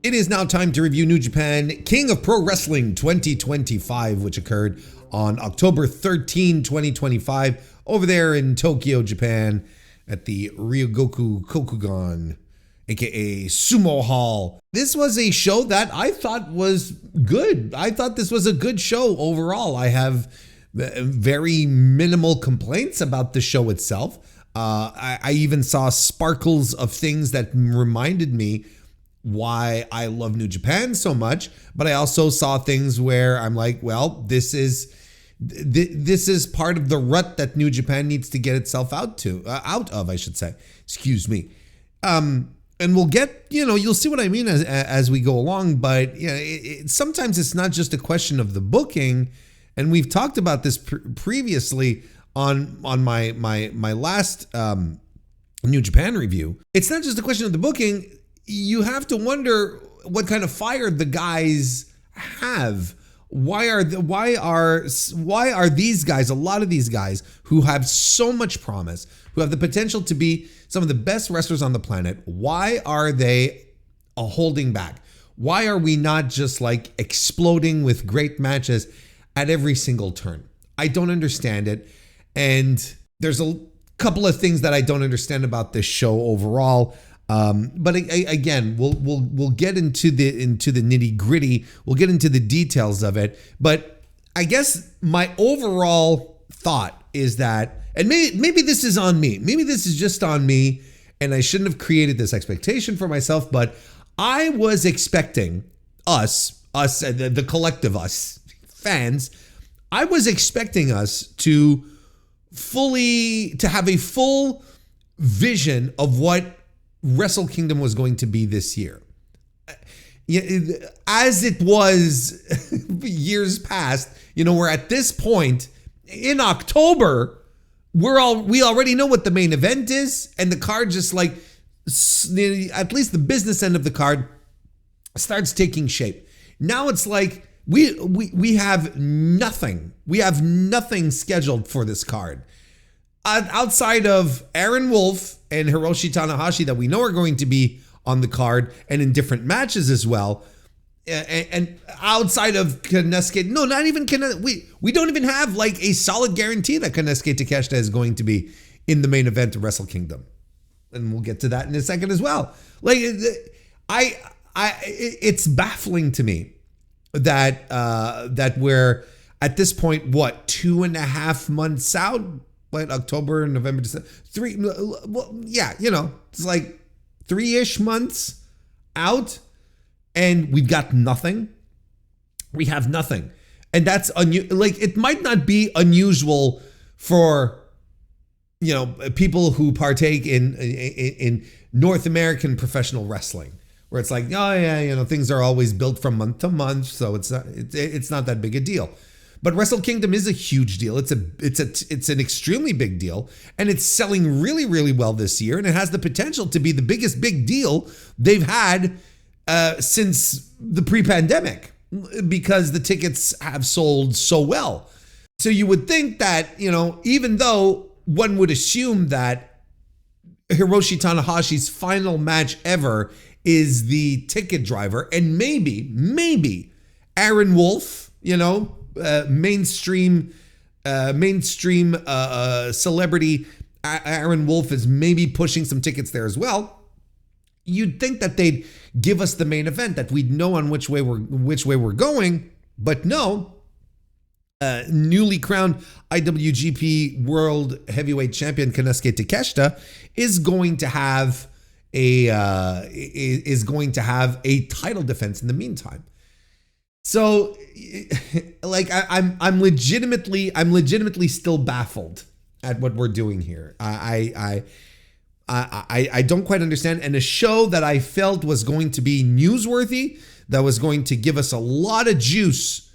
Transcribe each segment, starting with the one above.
It is now time to review New Japan King of Pro Wrestling 2025, which occurred on October 13, 2025, over there in Tokyo, Japan, at the Ryogoku Kokugan, aka Sumo Hall. This was a show that I thought was good. I thought this was a good show overall. I have very minimal complaints about the show itself. I even saw sparkles of things that reminded me why I love New Japan so much, but I also saw things where I'm like, well, this is part of the rut that New Japan needs to get itself out of, I should say. Excuse me. And we'll get, you'll see what I mean as we go along, but sometimes it's not just a question of the booking, and we've talked about this previously on my last New Japan review. It's not just a question of the booking. You have to wonder what kind of fire the guys have. Why are these guys, a lot of these guys who have so much promise, who have the potential to be some of the best wrestlers on the planet, why are they holding back? Why are we not just like exploding with great matches at every single turn? I don't understand it. And there's a couple of things that I don't understand about this show overall. But again, we'll get into the nitty gritty. We'll get into the details of it. But I guess my overall thought is that, and maybe this is on me. Maybe this is just on me, and I shouldn't have created this expectation for myself. But I was expecting us, the collective us fans. I was expecting us to have a full vision of what Wrestle Kingdom was going to be this year. As it was years past, we're at this point in October, we already know what the main event is, and the card just like, at least the business end of the card starts taking shape. Now it's like we have nothing. We have nothing scheduled for this card. Outside of Aaron Wolf and Hiroshi Tanahashi that we know are going to be on the card and in different matches as well. And outside of Konosuke, no, not even Konosuke. We don't even have like a solid guarantee that Konosuke Takeshita is going to be in the main event of Wrestle Kingdom. And we'll get to that in a second as well. Like, it's baffling to me that we're at this point, 2.5 months out? Like October, November, December, it's like 3-ish months out, and we've got nothing. We have nothing, and that's like, it might not be unusual for people who partake in North American professional wrestling, where it's like, oh yeah, things are always built from month to month, so it's not that big a deal. But Wrestle Kingdom is a huge deal. It's an extremely big deal, and it's selling really, really well this year, and it has the potential to be the biggest big deal they've had since the pre-pandemic, because the tickets have sold so well. So you would think that, even though one would assume that Hiroshi Tanahashi's final match ever is the ticket driver, and maybe Aaron Wolf, mainstream celebrity Aaron Wolf is maybe pushing some tickets there as well. You'd think that they'd give us the main event, that we'd know on which way we're going, but no. Newly crowned IWGP World Heavyweight Champion Konosuke Takeshita is going to have a title defense in the meantime. So, like, I'm legitimately still baffled at what we're doing here. I don't quite understand. And a show that I felt was going to be newsworthy, that was going to give us a lot of juice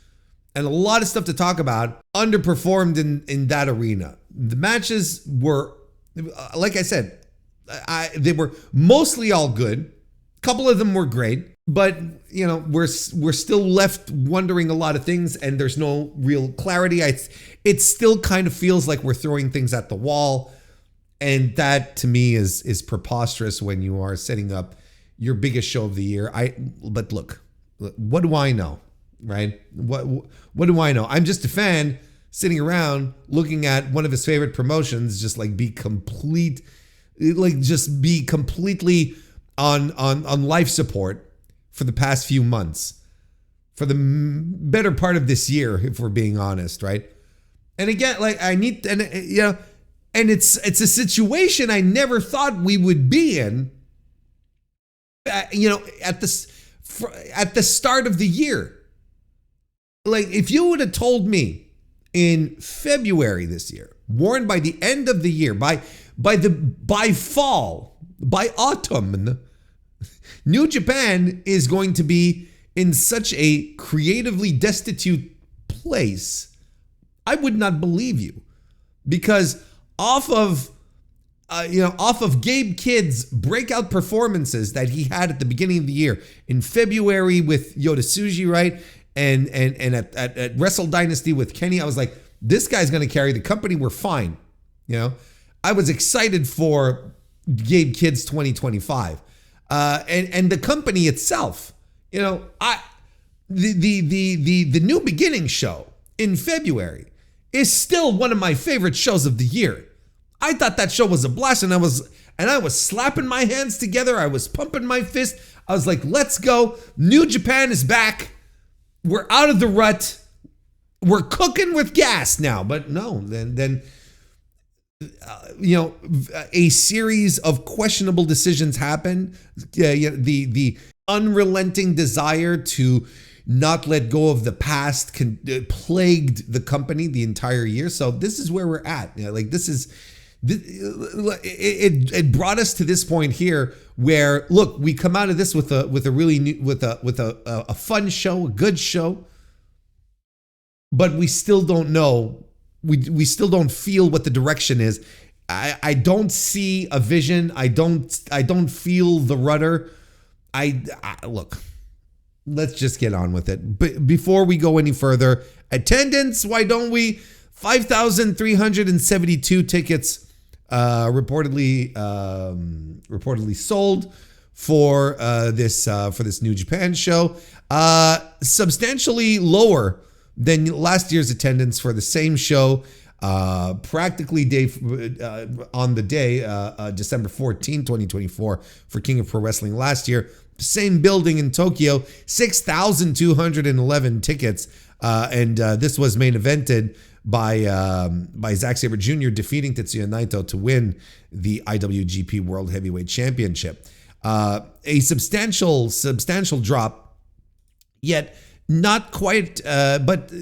and a lot of stuff to talk about, underperformed in that arena. The matches were, like I said, they were mostly all good. A couple of them were great. But, we're still left wondering a lot of things, and there's no real clarity. It still kind of feels like we're throwing things at the wall. And that, to me, is preposterous when you are setting up, your biggest show of the year. But look, what do I know, right? What do I know? I'm just a fan sitting around looking at one of his favorite promotions just like be completely on life support for the past few months, for the better part of this year, if we're being honest, right? And again, like and it's a situation I never thought we would be in, at the start of the year. Like, if you would have told me in February this year, Warren, by the end of the year, by fall, by autumn, New Japan is going to be in such a creatively destitute place, I would not believe you, because off of Gabe Kidd's breakout performances that he had at the beginning of the year in February with Yota Tsuji, right? And at Wrestle Dynasty with Kenny, I was like, this guy's going to carry the company. We're fine. I was excited for Gabe Kidd's 2025. And the company itself, the New Beginning show in February is still one of my favorite shows of the year. I thought that show was a blast, and I was slapping my hands together. I was pumping my fist. I was like, let's go. New Japan is back. We're out of the rut. We're cooking with gas now. But no, then a series of questionable decisions happened. The unrelenting desire to not let go of the past plagued the company the entire year. So this is where we're at. It brought us to this point here where, look, we come out of this with a fun show, a good show, but we still don't know. We still don't feel what the direction is. I don't see a vision. I don't feel the rudder. Look, let's just get on with it. But before we go any further, attendance, why don't we? 5,372 tickets reportedly sold for this New Japan show. Substantially lower than last year's attendance for the same show. Practically on the day, December 14, 2024, for King of Pro Wrestling last year. Same building in Tokyo, 6,211 tickets. And this was main evented by Zack Sabre Jr. defeating Tetsuya Naito to win the IWGP World Heavyweight Championship. A substantial drop, yet not quite, but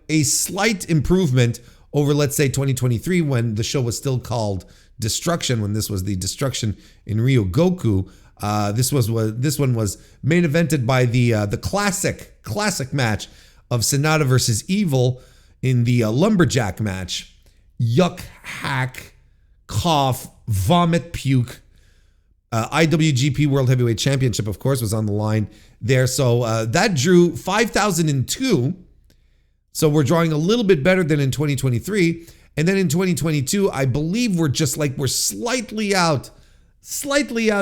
a slight improvement over, let's say, 2023, when the show was still called Destruction, when this was the Destruction in Ryogoku. This one was main evented by the classic match of Sonata versus Evil in the lumberjack match. Yuck, hack, cough, vomit, puke. IWGP World Heavyweight Championship, of course, was on the line there. So that drew 5,002. So we're drawing a little bit better than in 2023. And then in 2022, I believe we're slightly out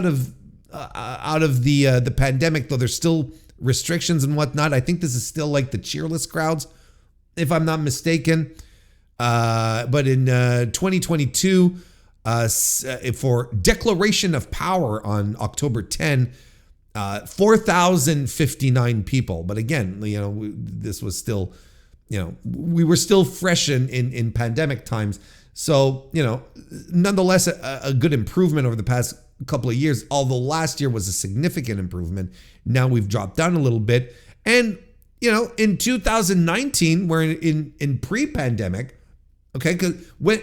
of the pandemic, though there's still restrictions and whatnot. I think this is still like the cheerless crowds, if I'm not mistaken. But in 2022, for Declaration of Power on October 10, 4,059 people. But again, this was still, we were still fresh in pandemic times. So, nonetheless, a good improvement over the past couple of years, although last year was a significant improvement. Now we've dropped down a little bit. And, in 2019, we're in pre-pandemic, okay? Because when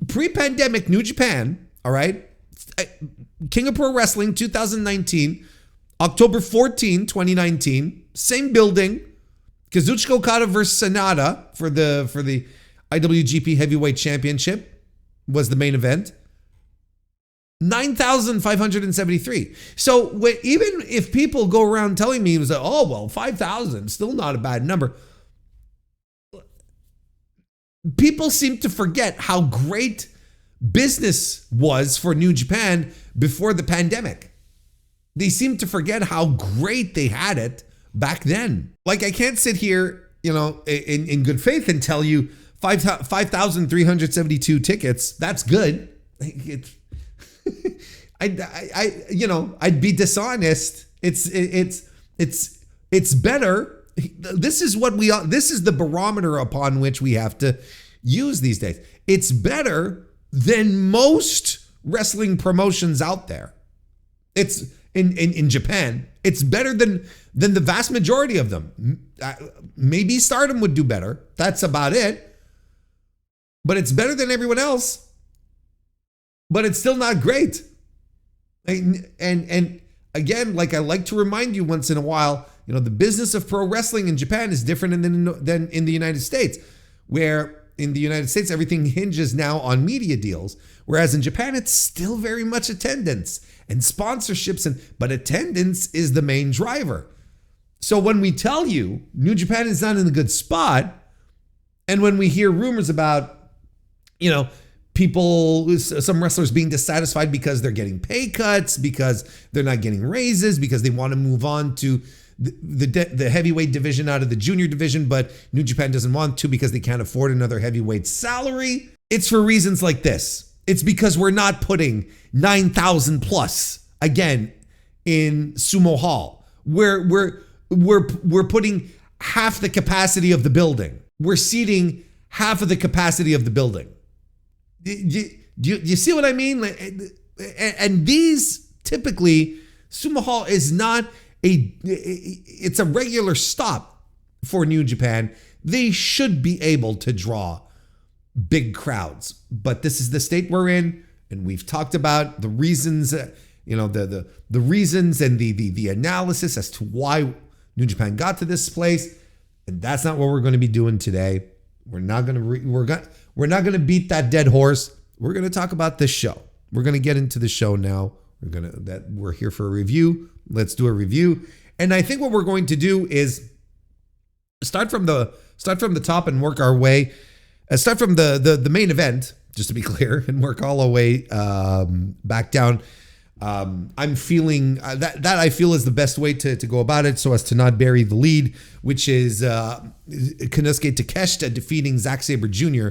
pre-pandemic New Japan, all right, King of Pro Wrestling 2019, October 14, 2019, same building, Kazuchika Okada versus Sonata for the IWGP Heavyweight Championship was the main event. 9,573. So even if people go around telling me, 5,000, still not a bad number. People seem to forget how great business was for New Japan before the pandemic. They seem to forget how great they had it back then. Like, I can't sit here, in good faith and tell you 5,372 tickets. That's good. I'd be dishonest. It's better. This is the barometer upon which we have to use these days. It's better than most wrestling promotions out there. It's in Japan. It's better than the vast majority of them. Maybe Stardom would do better. That's about it. But it's better than everyone else. But it's still not great. And again, like I like to remind you once in a while, the business of pro wrestling in Japan is different than in the United States, where in the United States, everything hinges now on media deals. Whereas in Japan, it's still very much attendance and sponsorships, but attendance is the main driver. So when we tell you New Japan is not in a good spot, and when we hear rumors about, some wrestlers being dissatisfied because they're getting pay cuts, because they're not getting raises, because they want to move on to the heavyweight division out of the junior division, but New Japan doesn't want to because they can't afford another heavyweight salary. It's for reasons like this. It's because we're not putting 9,000 plus again in Sumo Hall. We're putting half the capacity of the building. We're seating half of the capacity of the building. Do you see what I mean? And these typically, Sumo Hall is not it's a regular stop for New Japan. They should be able to draw big crowds, but this is the state we're in, and we've talked about the reasons, the reasons and the analysis as to why New Japan got to this place, and that's not what we're going to be doing today. We're not going to beat that dead horse. We're going to talk about this show. We're going to get into the show now. We're here for a review. Let's do a review. And I think what we're going to do is start from the top and work our way. Start from the main event, just to be clear, and work all the way back down. I'm feeling that I feel is the best way to go about it, so as to not bury the lead, which is Konosuke Takeshita defeating Zack Sabre Jr.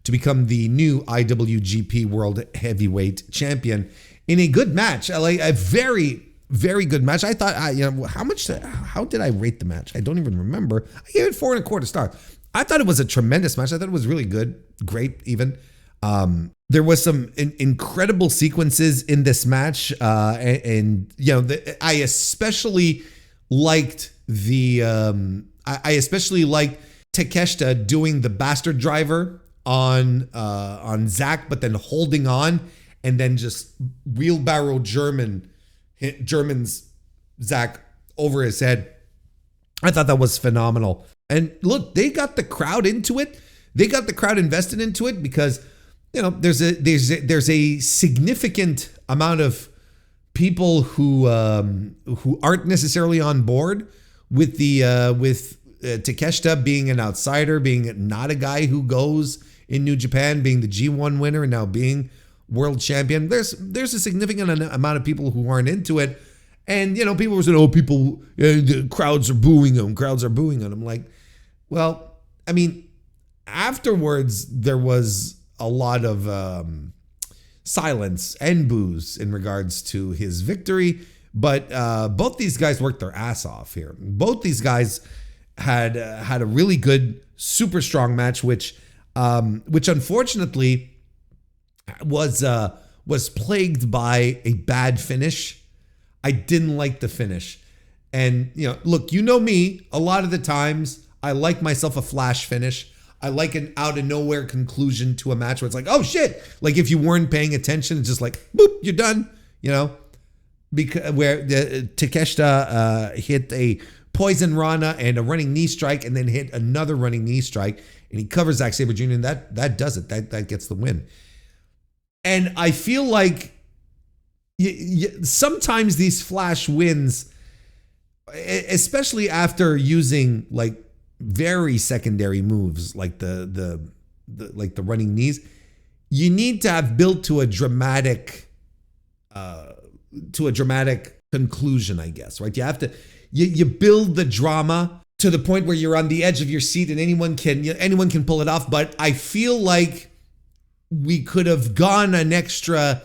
to become the new IWGP World Heavyweight Champion in a good match, like a very, very good match. I thought, how did I rate the match? I don't even remember. I gave it 4.25 stars. I thought it was a tremendous match. I thought it was really good, great even. There was some incredible sequences in this match, I especially liked I especially liked Takeshita doing the bastard driver on Zack, but then holding on and then just wheelbarrow Germans Zack over his head. I thought that was phenomenal. And look, they got the crowd into it. They got the crowd invested into it because there's a significant amount of people who aren't necessarily on board with Takeshita being an outsider, being not a guy who goes in New Japan, being the G1 winner and now being world champion. There's a significant amount of people who aren't into it, and people were saying, the crowds are booing him. Crowds are booing him. I'm like, well, I mean, afterwards there was a lot of silence and boos in regards to his victory, but both these guys worked their ass off here. Both these guys had a really good, super strong match, which unfortunately was plagued by a bad finish. I didn't like the finish, and look, me. A lot of the times, I like myself a flash finish. I like an out of nowhere conclusion to a match where it's like, oh shit! Like if you weren't paying attention, it's just like, boop, you're done. Because where the Takeshita hit a poison Rana and a running knee strike, and then hit another running knee strike, and he covers Zack Sabre Jr. and that does it. That gets the win. And I feel like sometimes these flash wins, especially after using like very secondary moves like the running knees, you need to have built to a dramatic conclusion, I guess, right? You have to, you build the drama to the point where you're on the edge of your seat and anyone can pull it off. But I feel like we could have gone an extra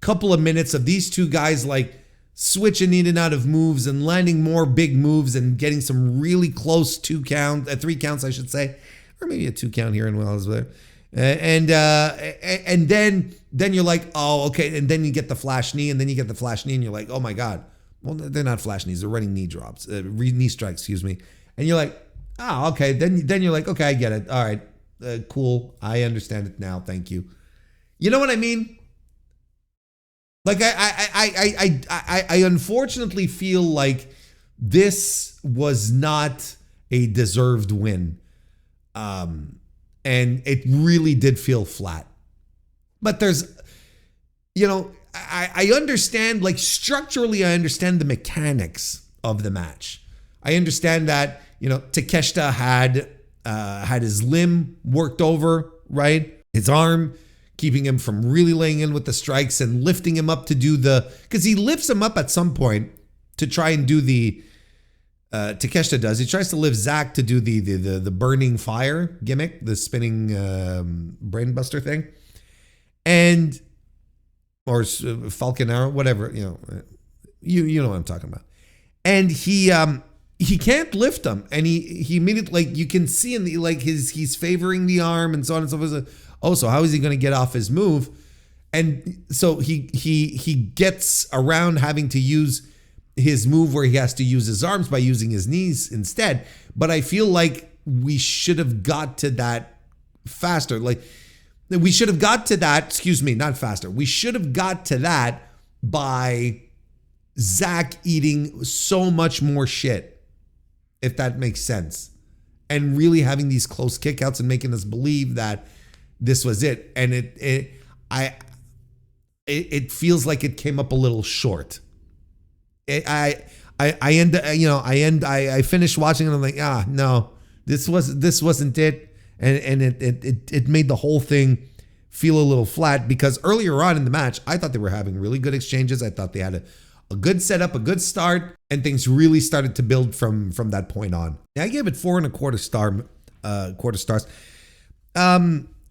couple of minutes of these two guys like switching in and out of moves and landing more big moves and getting some really close 3 counts, I should say, or maybe a 2 count here and Wells there. And then you're like, oh, okay. And then you get the flash knee, and then you get the flash knee, and you're like, oh my God. Well, they're not flash knees. They're running knee drops, knee strikes, excuse me. And you're like, oh, okay. Then you're like, okay, I get it. All right, cool. I understand it now. Thank you. You know what I mean? Like I unfortunately feel like this was not a deserved win. And it really did feel flat. But there's, I understand, like structurally, I understand the mechanics of the match. I understand that, Takeshita had his limb worked over, right? His arm, keeping him from really laying in with the strikes and lifting him up to do because he lifts him up at some point to try and do Takeshita does. He tries to lift Zack to do the burning fire gimmick, the spinning brainbuster thing, or Falcon Arrow, whatever, you know what I'm talking about. And he can't lift him, and he immediately, like, you can see in he's favoring the arm and so on and so forth. Oh, so how is he going to get off his move? And so he gets around having to use his move where he has to use his arms by using his knees instead. But I feel like we should have got to that faster. Like, we should have got to that, excuse me, not faster. We should have got to that by Zack eating so much more shit, if that makes sense. And really having these close kickouts and making us believe that this was it. And it feels like it came up a little short. I finished watching it and I'm like, no, this wasn't it. And it made the whole thing feel a little flat, because earlier on in the match, I thought they were having really good exchanges. I thought they had a good setup, a good start, and things really started to build from that point on. I gave it 4.25 quarter stars.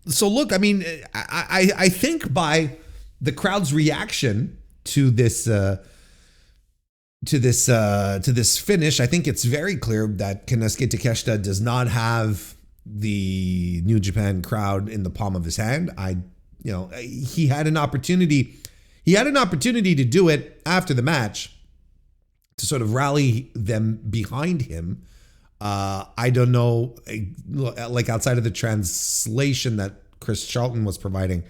So look, I mean, I think by the crowd's reaction to this finish, I think it's very clear that Konosuke Takeshita does not have the New Japan crowd in the palm of his hand. He had an opportunity. He had an opportunity to do it after the match to sort of rally them behind him. I don't know, like outside of the translation that Chris Charlton was providing,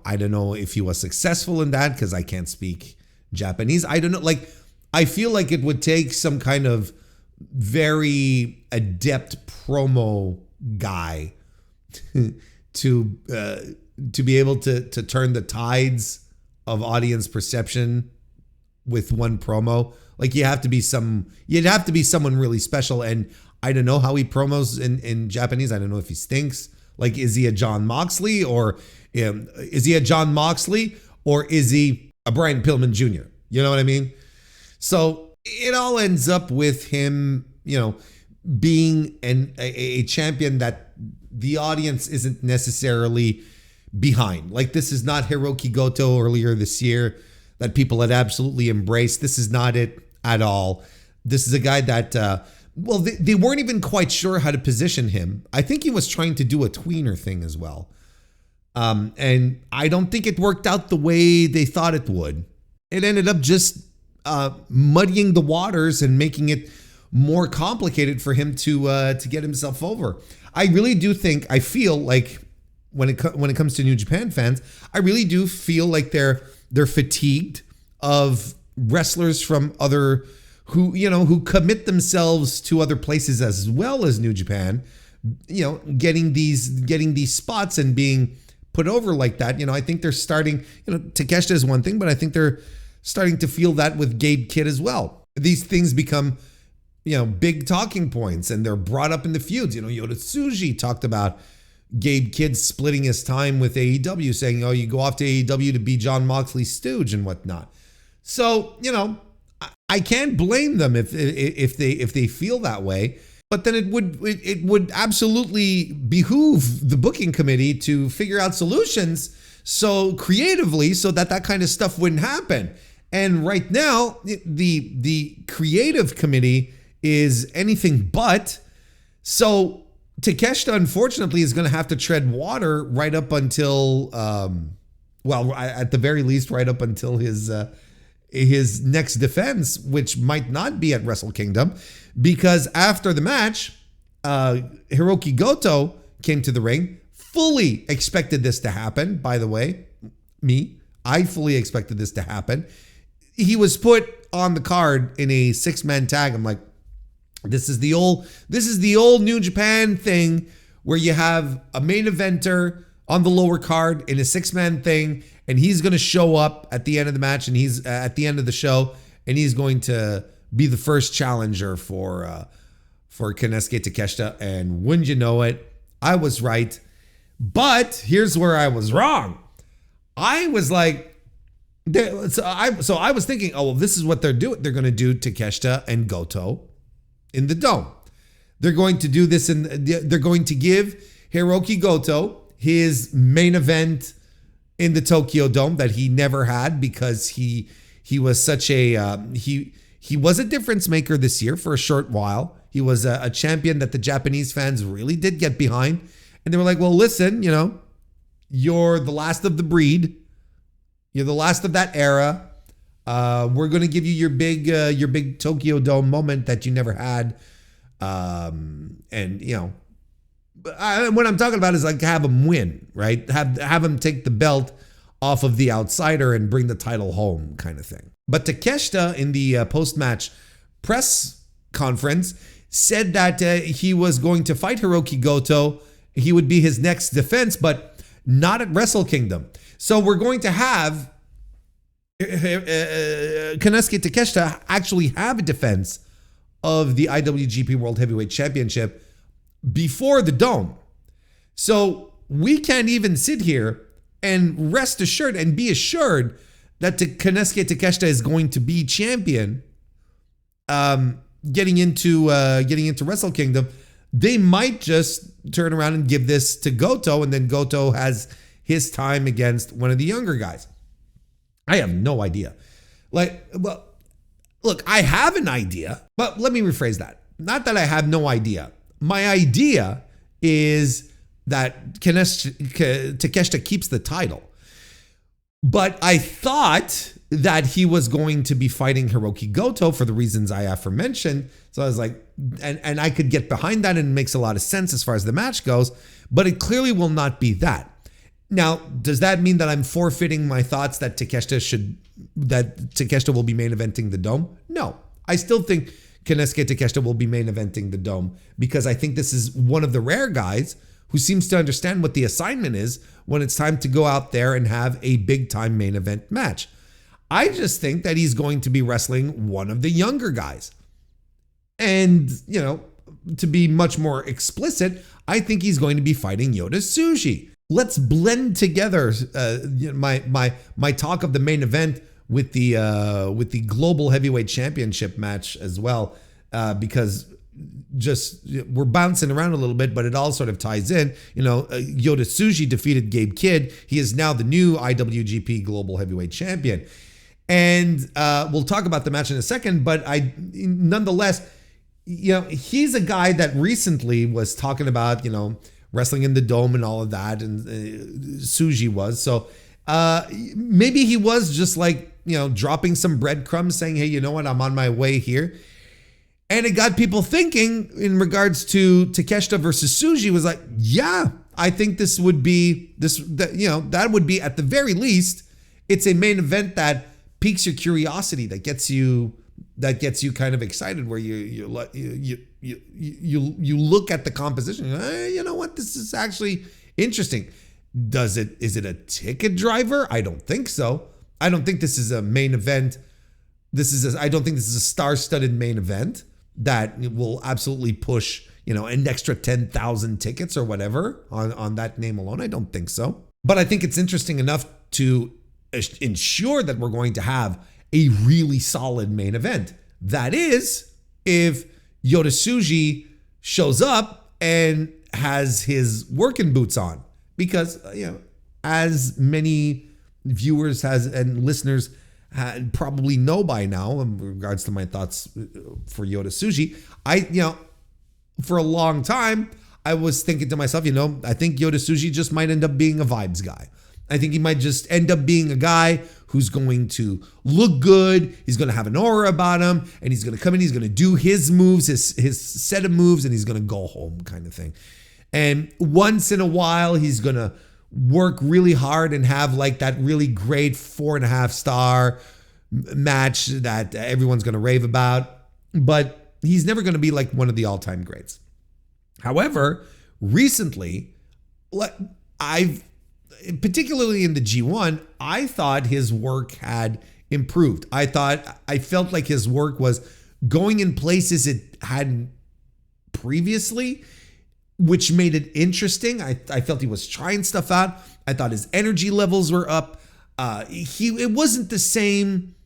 I don't know if he was successful in that because I can't speak Japanese. I don't know. Like, I feel like it would take some kind of very adept promo guy to be able to turn the tides of audience perception with one promo. Like, you'd have to be someone really special. And I don't know how he promos in Japanese. I don't know if he stinks. Like, is he a John Moxley or is he a Brian Pillman Jr.? You know what I mean? So it all ends up with him, being a champion that the audience isn't necessarily behind. Like, this is not Hiroki Goto earlier this year that people had absolutely embraced. This is not it at all. This is a guy that, they weren't even quite sure how to position him. I think he was trying to do a tweener thing as well. And I don't think it worked out the way they thought it would. It ended up just muddying the waters and making it more complicated for him to get himself over. I feel like when it comes to New Japan fans, I really do feel like they're fatigued of wrestlers from other who commit themselves to other places as well as New Japan, getting these spots and being put over like that. I think they're starting, Takeshita is one thing, but I think they're starting to feel that with Gabe Kidd as well. These things become, big talking points, and they're brought up in the feuds. Yota Tsuji talked about Gabe Kidd splitting his time with AEW, saying, you go off to AEW to be John Moxley's stooge and whatnot. So, I can't blame them if they feel that way. But then it would absolutely behoove the booking committee to figure out solutions so creatively so that kind of stuff wouldn't happen. And right now, the creative committee is anything but. So Takeshita, unfortunately, is going to have to tread water right up until, well, at the very least, right up until his next defense, which might not be at Wrestle Kingdom, because after the match, Hiroki Goto came to the ring. Fully expected this to happen, by the way. I fully expected this to happen. He was put on the card in a 6-man tag. I'm like, this is the old New Japan thing where you have a main eventer on the lower card in a 6-man thing, and he's going to show up at the end of the match, and he's at the end of the show, and he's going to be the first challenger for Konosuke Takeshita. And wouldn't you know it, I was right. But here's where I was wrong. I was like, so I was thinking, oh, well, this is what they're doing. They're going to do Takeshita and Goto in the Dome. They're going to do this, they're going to give Hiroki Goto his main event in the Tokyo Dome that he never had, because he was such a he was a difference maker this year for a short while. He was a champion that the Japanese fans really did get behind, and they were like, well, listen, you're the last of the breed. You're the last of that era. We're going to give you your big Tokyo Dome moment that you never had. And what I'm talking about is like have him win, right? Have him take the belt off of the outsider and bring the title home, kind of thing. But Takeshita in the post-match press conference said that he was going to fight Hiroki Goto. He would be his next defense, but not at Wrestle Kingdom. So we're going to have Konosuke Takeshita actually have a defense of the IWGP World Heavyweight Championship before the Dome. So we can't even sit here and rest assured and be assured that Konosuke Takeshita is going to be champion getting into Wrestle Kingdom. They might just turn around and give this to Goto, and then Goto has his time against one of the younger guys. I have no idea. Look, I have an idea, but let me rephrase that. Not that I have no idea. My idea is that Takeshita keeps the title. But I thought that he was going to be fighting Hiroki Goto for the reasons I aforementioned. So I was like, and I could get behind that, and it makes a lot of sense as far as the match goes, but it clearly will not be that. Now, does that mean that I'm forfeiting my thoughts that Takeshita will be main eventing the Dome? No, I still think Konosuke Takeshita will be main eventing the Dome, because I think this is one of the rare guys who seems to understand what the assignment is when it's time to go out there and have a big time main event match. I just think that he's going to be wrestling one of the younger guys. And, to be much more explicit, I think he's going to be fighting Yota Tsuji. Let's blend together my talk of the main event with the Global Heavyweight Championship match as well, because we're bouncing around a little bit, but it all sort of ties in. Yota Tsuji defeated Gabe Kidd. He is now the new IWGP Global Heavyweight Champion, and we'll talk about the match in a second. But nonetheless, he's a guy that recently was talking about wrestling in the Dome and all of that, and Tsuji was. So maybe he was just dropping some breadcrumbs saying, hey, you know what, I'm on my way here. And it got people thinking in regards to Takeshita versus Tsuji, was like, yeah, I think that would be at the very least, it's a main event that piques your curiosity, that gets you kind of excited, where you look at the composition, you know what, this is actually interesting. Is it a ticket driver? I don't think so. I don't think this is a main event. I don't think this is a star-studded main event that will absolutely push, an extra 10,000 tickets or whatever on that name alone. I don't think so. But I think it's interesting enough to ensure that we're going to have a really solid main event. That is, if Yota Tsuji shows up and has his working boots on. Because, as many viewers and listeners probably know by now, in regards to my thoughts for Yota Tsuji, for a long time, I was thinking to myself, I think Yota Tsuji just might end up being a vibes guy. I think he might just end up being a guy who's going to look good. He's going to have an aura about him, and he's going to come in. He's going to do his moves, his set of moves, and he's going to go home, kind of thing. And once in a while, he's going to work really hard and have like that really great 4.5-star match that everyone's going to rave about. But he's never going to be like one of the all-time greats. However, recently, particularly in the G1, I thought his work had improved. I felt like his work was going in places it hadn't previously, which made it interesting. I felt he was trying stuff out. I thought his energy levels were up. It wasn't the same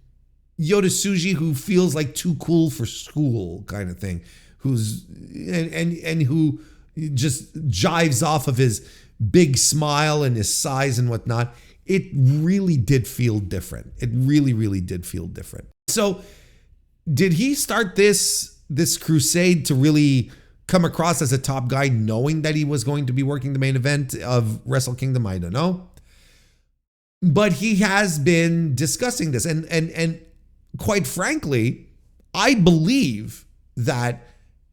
Yota Tsuji who feels like too cool for school kind of thing, and who just jives off of his big smile and his size and whatnot. It really did feel different. It really, really did feel different. So did he start this crusade to really come across as a top guy, knowing that he was going to be working the main event of Wrestle Kingdom? I don't know. But he has been discussing this. And quite frankly, I believe that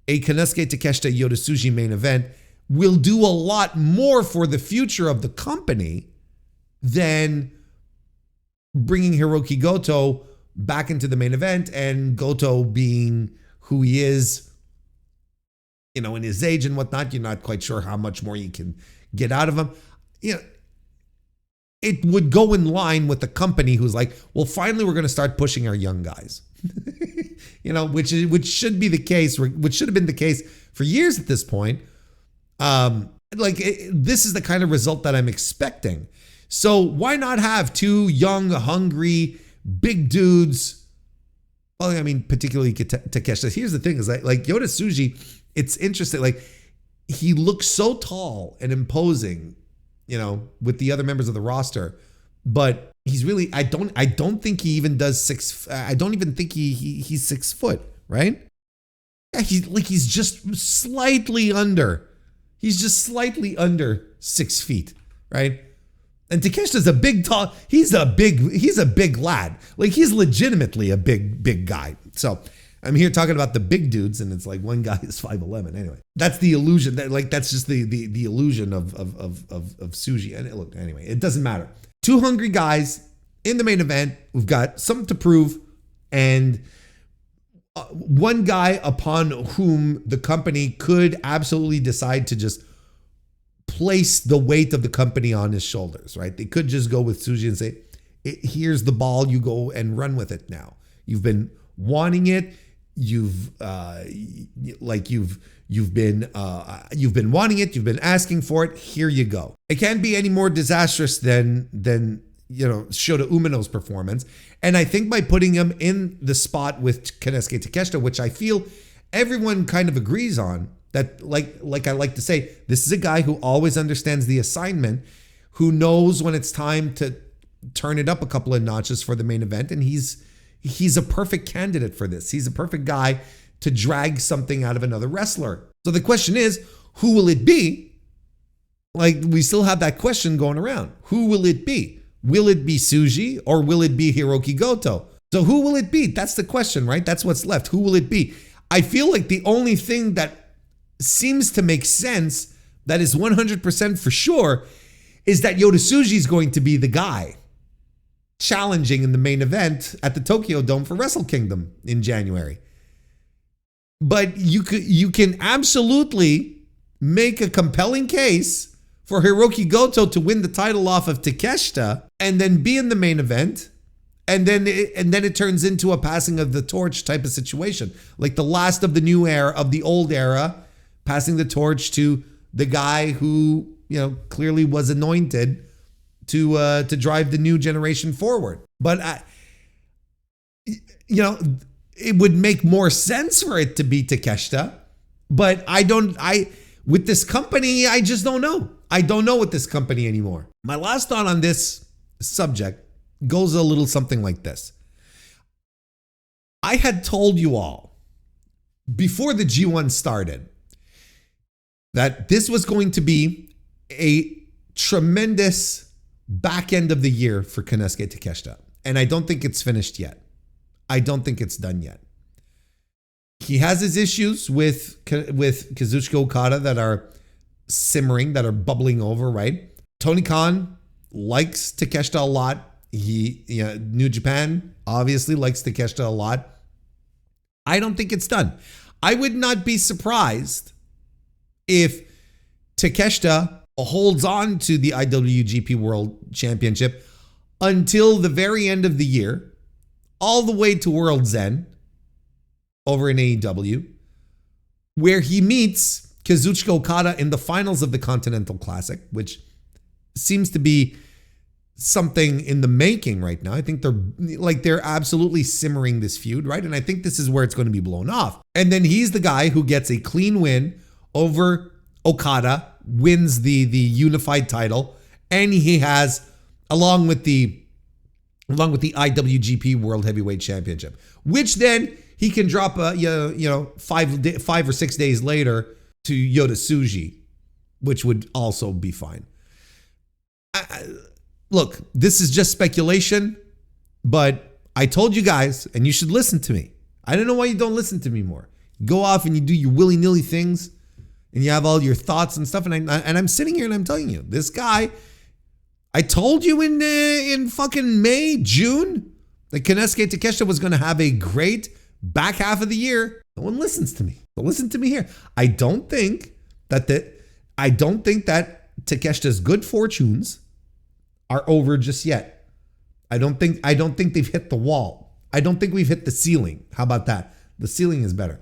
a Konosuke Takeshita Yota Tsuji main event will do a lot more for the future of the company than bringing Hiroki Goto back into the main event, and Goto being who he is, in his age and whatnot. You're not quite sure how much more you can get out of him. It would go in line with the company who's like, well, finally we're going to start pushing our young guys. Which should be the case, which should have been the case for years at this point. This is the kind of result that I'm expecting. So why not have two young, hungry, big dudes? Well, I mean, particularly Takeshita. Here's the thing: is like Yota Tsuji, it's interesting. Like, he looks so tall and imposing, with the other members of the roster, but he's really, I don't think he even does I don't even think he's 6 foot, right? Yeah, he's just slightly under. He's just slightly under 6 feet, right? And Takeshita's he's a big lad. Like, he's legitimately a big guy. So I'm here talking about the big dudes, and it's like one guy is 5'11". Anyway, that's the illusion. That's just the illusion of Tsuji. And look, anyway, it doesn't matter. Two hungry guys in the main event. We've got something to prove, and one guy upon whom the company could absolutely decide to just place the weight of the company on his shoulders, right? They could just go with Tsuji and say, here's the ball, you go and run with it now. You've been wanting it. You've been wanting it. You've been asking for it. Here you go. It can't be any more disastrous than Shota Umino's performance. And I think by putting him in the spot with Konosuke Takeshita, which I feel everyone kind of agrees on, that like I like to say, this is a guy who always understands the assignment, who knows when it's time to turn it up a couple of notches for the main event, and he's a perfect candidate for this. He's a perfect guy to drag something out of another wrestler. So the question is, who will it be? Like, we still have that question going around. Who will it be? Will it be Tsuji, or will it be Hiroki Goto? So who will it be? That's the question, right? That's what's left. Who will it be? I feel like the only thing that seems to make sense, that is 100% for sure, is that Yota Tsuji is going to be the guy challenging in the main event at the Tokyo Dome for Wrestle Kingdom in January. But you can absolutely make a compelling case for Hiroki Goto to win the title off of Takeshita and then be in the main event, and then it turns into a passing of the torch type of situation, like the last of the new era, of the old era, passing the torch to the guy who clearly was anointed to drive the new generation forward. But you know, it would make more sense for it to be Takeshita, but with this company, I just don't know. I don't know with this company anymore. My last thought on this subject goes a little something like this. I had told you all before the G1 started that this was going to be a tremendous back end of the year for Konosuke Takeshita. And I don't think it's finished yet. I don't think it's done yet. He has his issues with Kazuchika Okada that are simmering, that are bubbling over, right? Tony Khan likes Takeshita a lot. New Japan obviously likes Takeshita a lot. I don't think it's done. I would not be surprised if Takeshita holds on to the IWGP World Championship until the very end of the year, all the way to World's End over in AEW, where he meets Kazuchika Okada in the finals of the Continental Classic, which seems to be something in the making right now. I think they're absolutely simmering this feud, right? And I think this is where it's going to be blown off. And then he's the guy who gets a clean win over Okada, wins the unified title, and he has, along with the IWGP World Heavyweight Championship, which then he can drop 5 or 6 days later to Yota Tsuji, which would also be fine. Look, this is just speculation, but I told you guys, and you should listen to me. I don't know why you don't listen to me more. You go off and you do your willy-nilly things, and you have all your thoughts and stuff, and I'm sitting here and I'm telling you, this guy, I told you in fucking May, June, that Konosuke Takeshita was going to have a great back half of the year. No one listens to me. But listen to me here. I don't think that Takeshita's good fortunes are over just yet. I don't think they've hit the wall. I don't think we've hit the ceiling. How about that? The ceiling is better.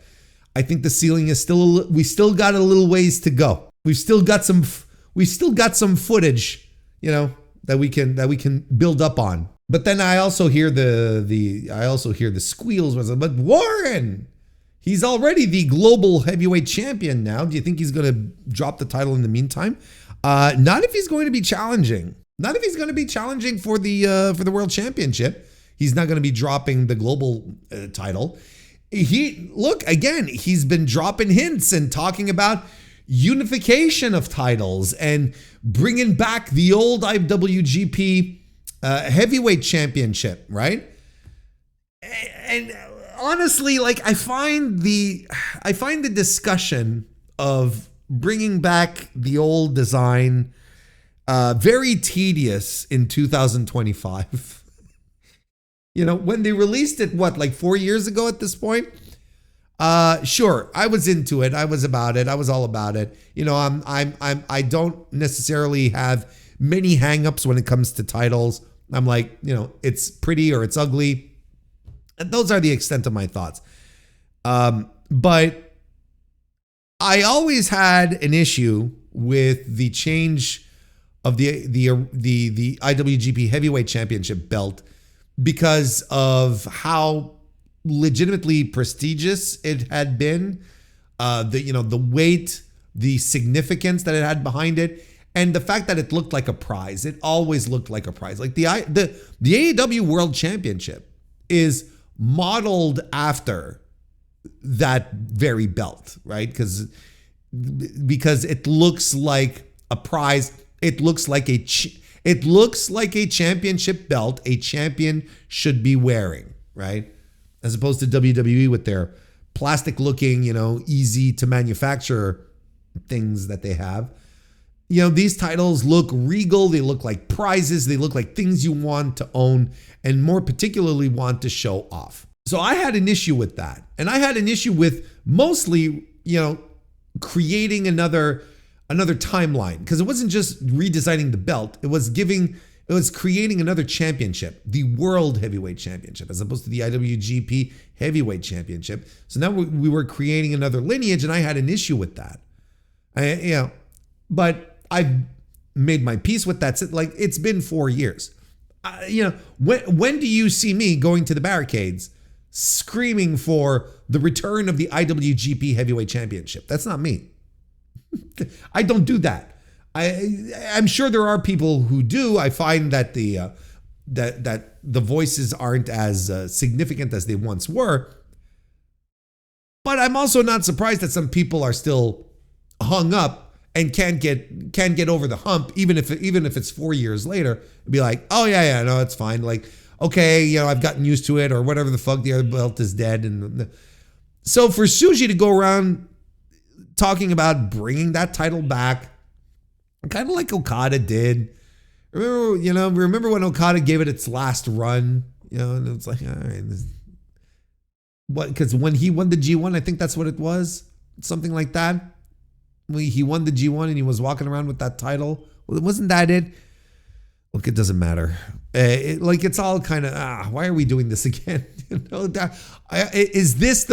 I think the ceiling is we still got a little ways to go. We've still got some footage, that we can build up on. But then I also hear the squeals. But Warren, he's already the global heavyweight champion now. Do you think he's going to drop the title in the meantime? Not if he's going to be challenging. Not if he's going to be challenging for the world championship. He's not going to be dropping the global title. He's been dropping hints and talking about unification of titles and bringing back the old IWGP heavyweight championship, right? And honestly, I find the discussion of bringing back the old design very tedious in 2025. When they released it, 4 years ago at this point? Sure, I was into it. I was about it. I was all about it. I don't necessarily have many hangups when it comes to titles. I'm like, it's pretty or it's ugly. And those are the extent of my thoughts. But I always had an issue with the change of the IWGP Heavyweight Championship belt because of how legitimately prestigious it had been, the weight, the significance that it had behind it, and the fact that it looked like a prize. It always looked like a prize. Like the AEW World Championship is modeled after that very belt, right? Because it looks like a prize. It looks like a championship belt a champion should be wearing, right? As opposed to WWE with their plastic looking, easy to manufacture things that they have. These titles look regal. They look like prizes. They look like things you want to own and more particularly want to show off. So I had an issue with that. And I had an issue with mostly, creating another timeline, because it wasn't just redesigning the belt. It was creating another championship, the World Heavyweight Championship, as opposed to the IWGP Heavyweight Championship. So now we were creating another lineage, and I had an issue with that. But I've made my peace with that. It's been 4 years. When do you see me going to the barricades screaming for the return of the IWGP Heavyweight Championship. That's not me. I don't do that. I'm sure there are people who do. I find that the voices aren't as significant as they once were. But I'm also not surprised that some people are still hung up and can't get over the hump, even if it's 4 years later. Be like, oh yeah, no, it's fine. Like, okay, I've gotten used to it, or whatever the fuck. The other belt is dead, and so for Tsuji to go around talking about bringing that title back, kind of like Okada did. Remember when Okada gave it its last run, and it's like, all right. Because when he won the G1, I think that's what it was. Something like that. He won the G1 and he was walking around with that title. Well, wasn't that it? Look, it doesn't matter. It's all kind of, why are we doing this again? Is this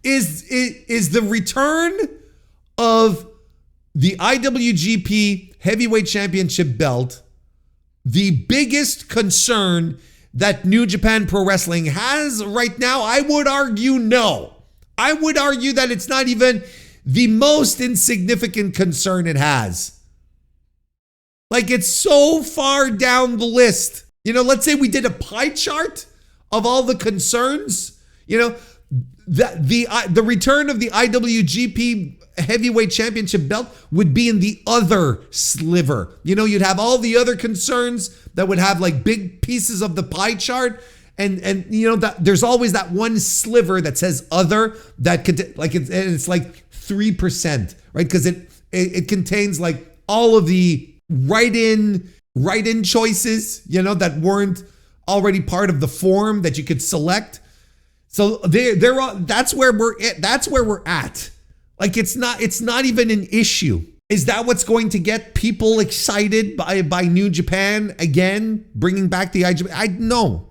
is the return of the IWGP Heavyweight Championship belt the biggest concern that New Japan Pro Wrestling has right now? I would argue no. I would argue that it's not even the most insignificant concern it has. Like, it's so far down the list. Let's say we did a pie chart of all the concerns. The return of the IWGP Heavyweight Championship belt would be in the other sliver. You'd have all the other concerns that would have like big pieces of the pie chart, and that there's always that one sliver that says other that could it's like 3%, right? Because it contains like all of the write-in choices, that weren't already part of the form that you could select. So that's where we're at. Like, it's not even an issue. Is that what's going to get people excited by New Japan again, bringing back the IWGP? No.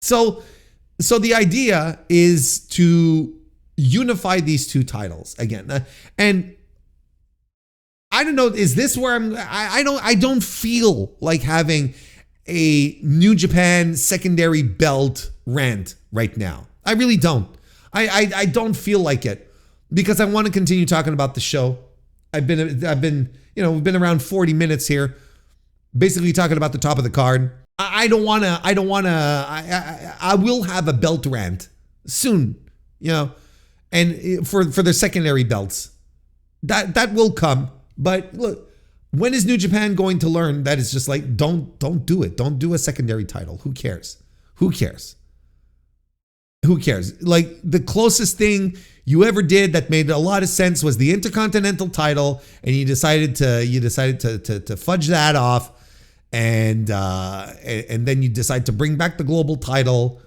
So the idea is to unify these two titles again. And I don't know, is this where I don't feel like having a New Japan secondary belt rant right now. I really don't. I don't feel like it, because I want to continue talking about the show. I've been we've been around 40 minutes here, basically talking about the top of the card. I will have a belt rant soon, and for the secondary belts, that will come. But look, when is New Japan going to learn that it's just like, don't do it. Don't do a secondary title. Who cares? Like, the closest thing you ever did that made a lot of sense was the Intercontinental title, and you decided to fudge that off, and then you decide to bring back the global title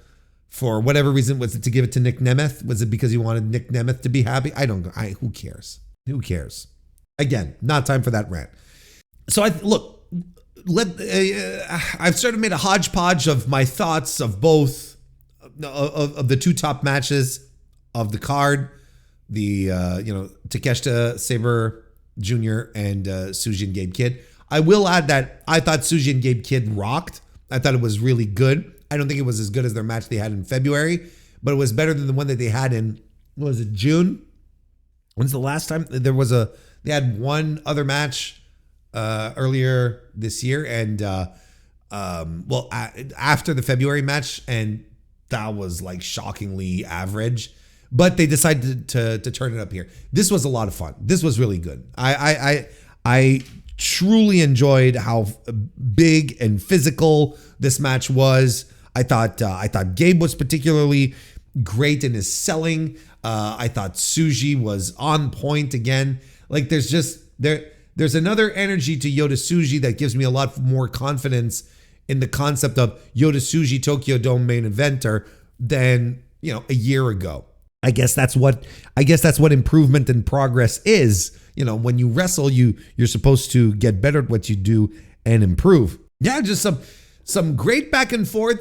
for whatever reason. Was it to give it to Nick Nemeth? Was it because you wanted Nick Nemeth to be happy? Who cares? Again, not time for that rant. So I've sort of made a hodgepodge of my thoughts of both of the two top matches of the card, the Takeshita Sabre Jr. and Tsuji and Gabe Kidd. I will add that I thought Tsuji and Gabe Kidd rocked. I thought it was really good. I don't think it was as good as their match they had in February, but it was better than the one that they had in, what was it, June? When's the last time they had one other match earlier this year, and after the February match, and that was like shockingly average, but they decided to turn it up here. This was a lot of fun. This was really good. I truly enjoyed how big and physical this match was. I thought Gabe was particularly great in his selling. I thought Tsuji was on point again. Like, there's another energy to Yota Tsuji that gives me a lot more confidence in the concept of Yota Tsuji Tokyo Dome main eventer than, a year ago. I guess that's what improvement and progress is. When you wrestle, you're supposed to get better at what you do and improve. Yeah, just some great back and forth.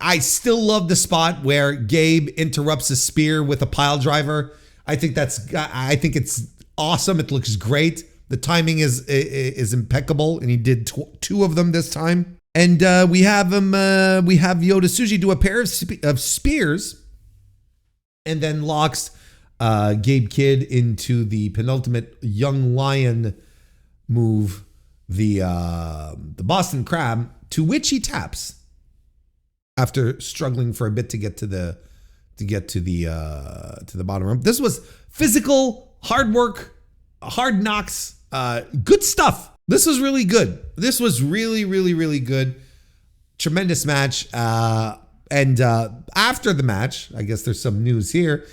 I still love the spot where Gabe interrupts a spear with a pile driver. I think it's awesome. It looks great. The timing is impeccable, and he did two of them this time. And we have Yota Tsuji do a pair of spears, and then locks Gabe Kidd into the penultimate Young Lion move, the Boston Crab, to which he taps after struggling for a bit to get to the bottom rope. This was physical, hard work, hard knocks, good stuff. This was really good. This was really, really, really good. Tremendous match. And after the match, I guess there's some news here.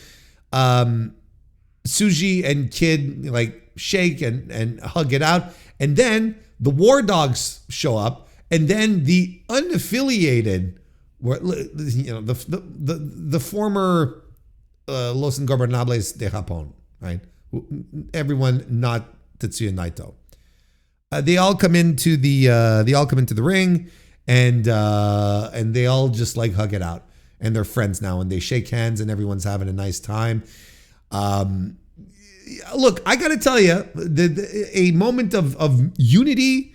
Tsuji and Kid like shake and hug it out, and then the War Dogs show up, and then the unaffiliated, the former Los Ingobernables de Japón, right? Everyone not Tetsuya Naito. They all come into the ring, and they all just like hug it out, and they're friends now, and they shake hands, and everyone's having a nice time. Look, I gotta tell you, a moment of unity,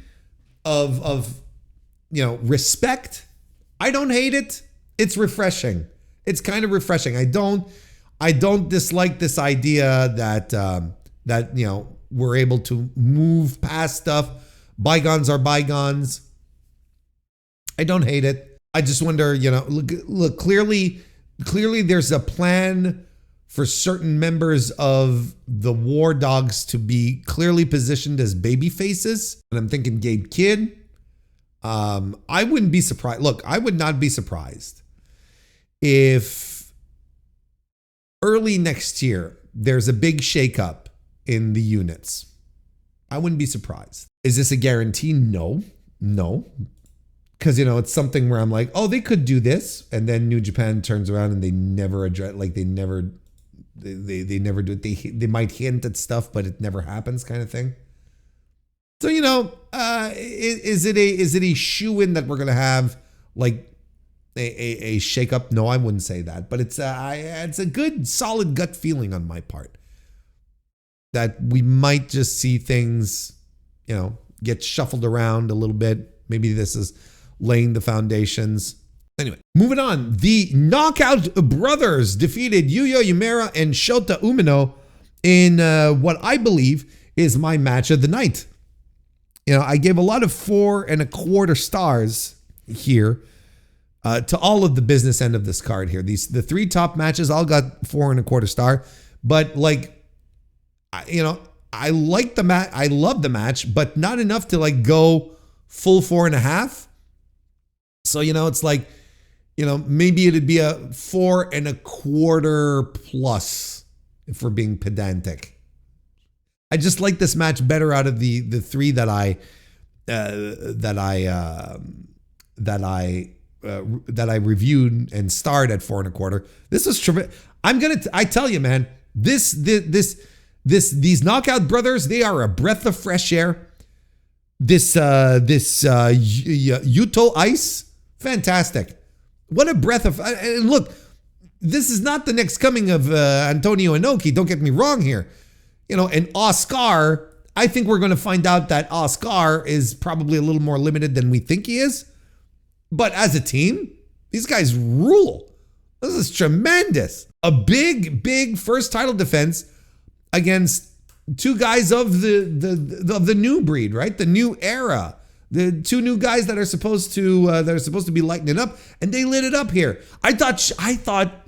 of respect. I don't hate it. It's refreshing. It's kind of refreshing. I don't dislike this idea that we're able to move past stuff. Bygones are bygones. I don't hate it. I just wonder, look, clearly there's a plan for certain members of the War Dogs to be clearly positioned as baby faces. And I'm thinking Gabe Kidd. I wouldn't be surprised. Look, I would not be surprised if early next year there's a big shakeup in the units. I wouldn't be surprised. Is this a guarantee? No. Because, it's something where I'm like, oh, they could do this. And then New Japan turns around and they never address, like they never do it. They might hint at stuff, but it never happens, kind of thing. So, is it a shoe-in that we're going to have like a shakeup? No, I wouldn't say that, but it's a good, solid gut feeling on my part that we might just see things, get shuffled around a little bit. Maybe this is laying the foundations. Anyway, moving on. The Knockout Brothers defeated Yuya Uemura and Shota Umino in what I believe is my match of the night. I gave a lot of 4.25 stars here to all of the business end of this card here. The three top matches all got 4.25 star, but I like the match. I love the match, but not enough to go full 4.5. So, it's like, maybe it'd be a 4.25 plus if we're being pedantic. I just like this match better out of the three that I reviewed and starred at 4.25. This was tremendous. I tell you, man, these Knockout Brothers, they are a breath of fresh air. This Yuto Ice, fantastic. What a breath of, and look, this is not the next coming of Antonio Inoki. Don't get me wrong here. And Oscar, I think we're going to find out that Oscar is probably a little more limited than we think he is. But as a team, these guys rule. This is tremendous. A big first title defense against two guys of the new breed, right? The new era. The two new guys that are supposed to be lighting it up, and they lit it up here. I thought Shota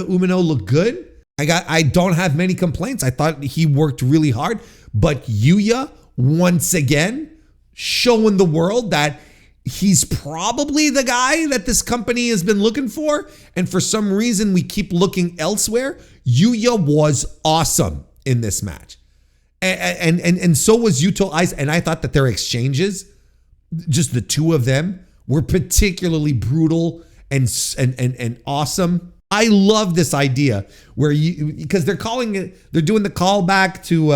Umino looked good. I don't have many complaints. I thought he worked really hard, but Yuya once again showing the world that he's probably the guy that this company has been looking for, and for some reason we keep looking elsewhere. Yuya was awesome in this match. And so was Yuto Ice, and I thought that their exchanges, just the two of them, were particularly brutal and awesome. I love this idea where because they're doing the callback to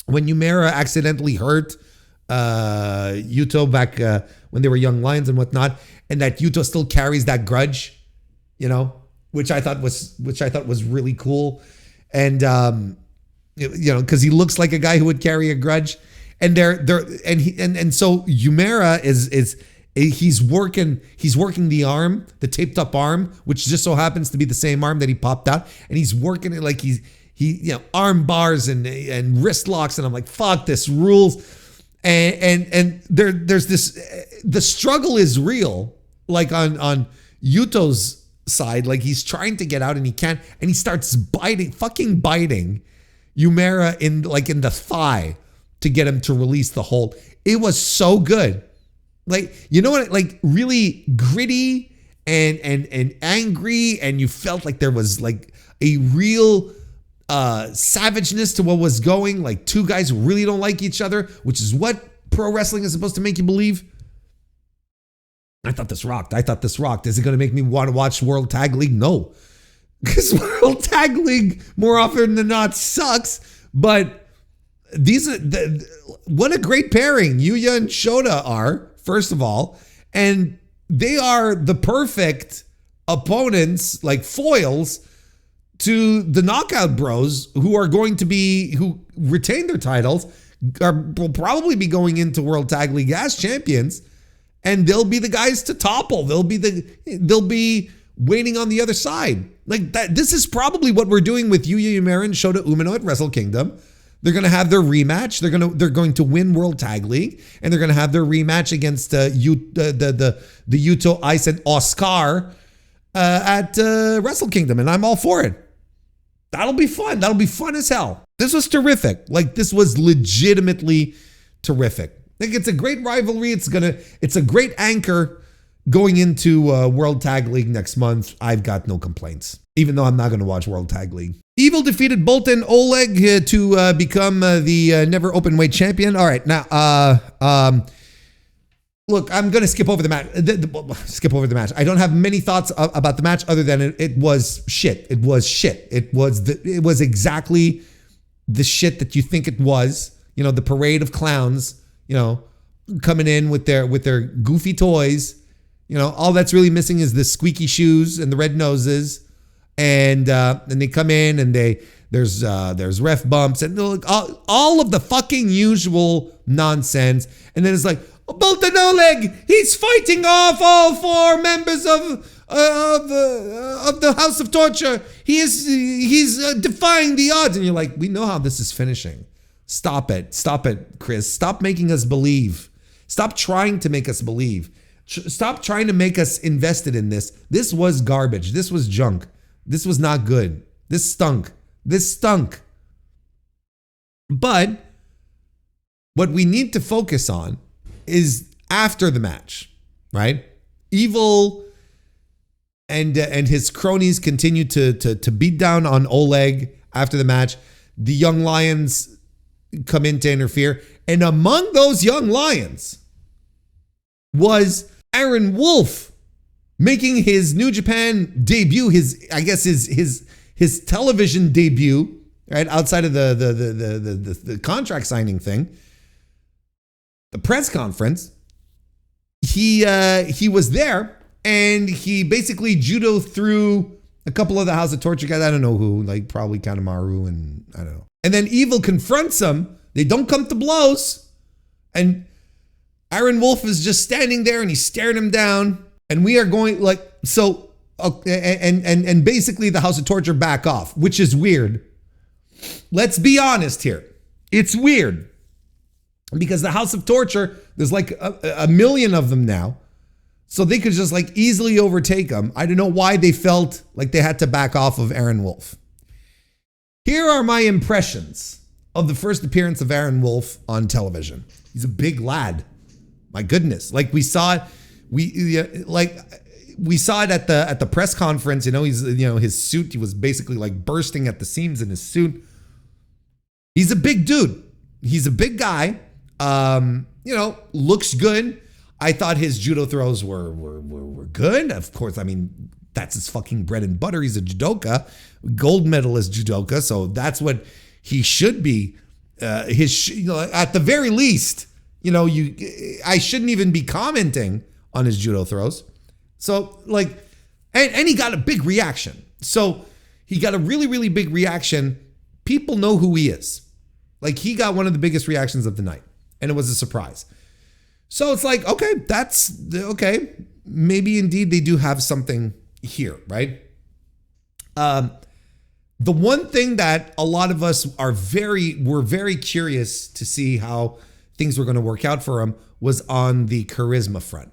when Uemura accidentally hurt Yuto back when they were young lions and whatnot, and that Yuto still carries that grudge, which I thought was really cool. And because he looks like a guy who would carry a grudge. And so Yumera he's working the arm, the taped up arm, which just so happens to be the same arm that he popped out, and he's working it like he arm bars and wrist locks, and I'm like, fuck, this rules. And there's this, the struggle is real, like on Yuto's side, like he's trying to get out and he can't, and he starts biting Yumera in the thigh to get him to release the hold. It was so good. Like, you know what, like really gritty and angry, and you felt like there was like a real savageness to what was going, like two guys who really don't like each other, which is what pro wrestling is supposed to make you believe. I thought this rocked. Is it going to make me want to watch World Tag League? No. Because World Tag League more often than not sucks, but what a great pairing Yuya and Shota are, first of all, and they are the perfect opponents, like foils to the Knockout Bros, who retain their titles, will probably be going into World Tag League as champions, and they'll be the guys to topple. They'll be waiting on the other side. Like that. This is probably what we're doing with Yuya Uemura and Shota Umino at Wrestle Kingdom. They're going to have their rematch. They're going to win World Tag League, and they're going to have their rematch against the Yuto, Ice, and Oscar at Wrestle Kingdom, and I'm all for it. That'll be fun. That'll be fun as hell. This was terrific. Like, this was legitimately terrific. Like, it's a great rivalry. It's a great anchor going into World Tag League next month. I've got no complaints, even though I'm not going to watch World Tag League. Evil defeated Boltin Oleg to become the never open weight champion. All right, now, look, I'm going to skip over the match. I don't have many thoughts about the match other than it was shit. It was shit. It was exactly the shit that you think it was. You know, the parade of clowns, you know, coming in with their goofy toys. You know, all that's really missing is the squeaky shoes and the red noses. And they come in and there's ref bumps and all of the fucking usual nonsense. And then it's like, Boltin Oleg, he's fighting off all four members of the House of Torture. He's defying the odds. And you're like, we know how this is finishing. Stop it, Chris. Stop making us believe. Stop trying to make us believe. Stop trying to make us invested in this. This was garbage. This was junk. This was not good. This stunk. But what we need to focus on is after the match, right? Evil and his cronies continue to beat down on Oleg after the match. The Young Lions come in to interfere. And among those Young Lions was Aaron Wolf, making his New Japan debut, his television debut, right, outside of the contract signing thing, the press conference. He was there, and he basically judo through a couple of the House of Torture guys. I don't know who, like probably Kanemaru, and I don't know. And then Evil confronts him. They don't come to blows, and Aaron Wolf is just standing there, and he's staring him down. And we are going like, so, and basically the House of Torture back off, which is weird. Let's be honest here. It's weird because the House of Torture, there's like a million of them now. So they could just like easily overtake them. I don't know why they felt like they had to back off of Aaron Wolf. Here are my impressions of the first appearance of Aaron Wolf on television. He's a big lad. My goodness. Like we saw it. We saw it at the press conference. You know, his suit, he was basically like bursting at the seams in his suit. He's a big dude. He's a big guy. Looks good. I thought his judo throws were good. Of course, I mean, that's his fucking bread and butter. He's a judoka, gold medalist judoka. So that's what he should be. At the very least, I shouldn't even be commenting on his judo throws. So and he got a big reaction. So he got a really, really big reaction. people know who he is. Like, he got one of the biggest reactions of the night, and it was a surprise. So it's like, okay, okay. Maybe indeed they do have something here, right? The one thing that a lot of us were very curious to see how things were going to work out for him was on the charisma front.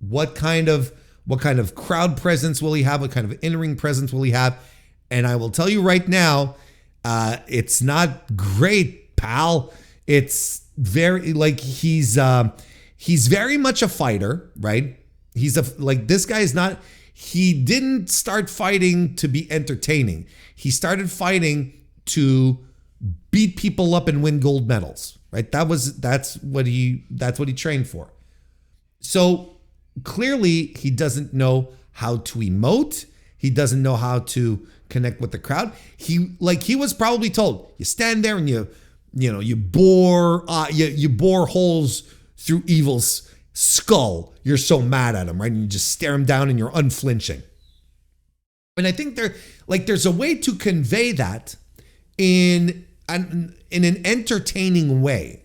What kind of crowd presence will he have? What kind of in-ring presence will he have? And I will tell you right now, it's not great, pal. It's very like he's very much a fighter, right? This guy is not. He didn't start fighting to be entertaining. He started fighting to beat people up and win gold medals, right? That's what he trained for. So clearly he doesn't know how to emote. He doesn't know how to connect with the crowd. He was probably told, you stand there and you bore holes through Evil's skull. You're so mad at him, right? And you just stare him down and you're unflinching. And I think there's a way to convey that in an entertaining way,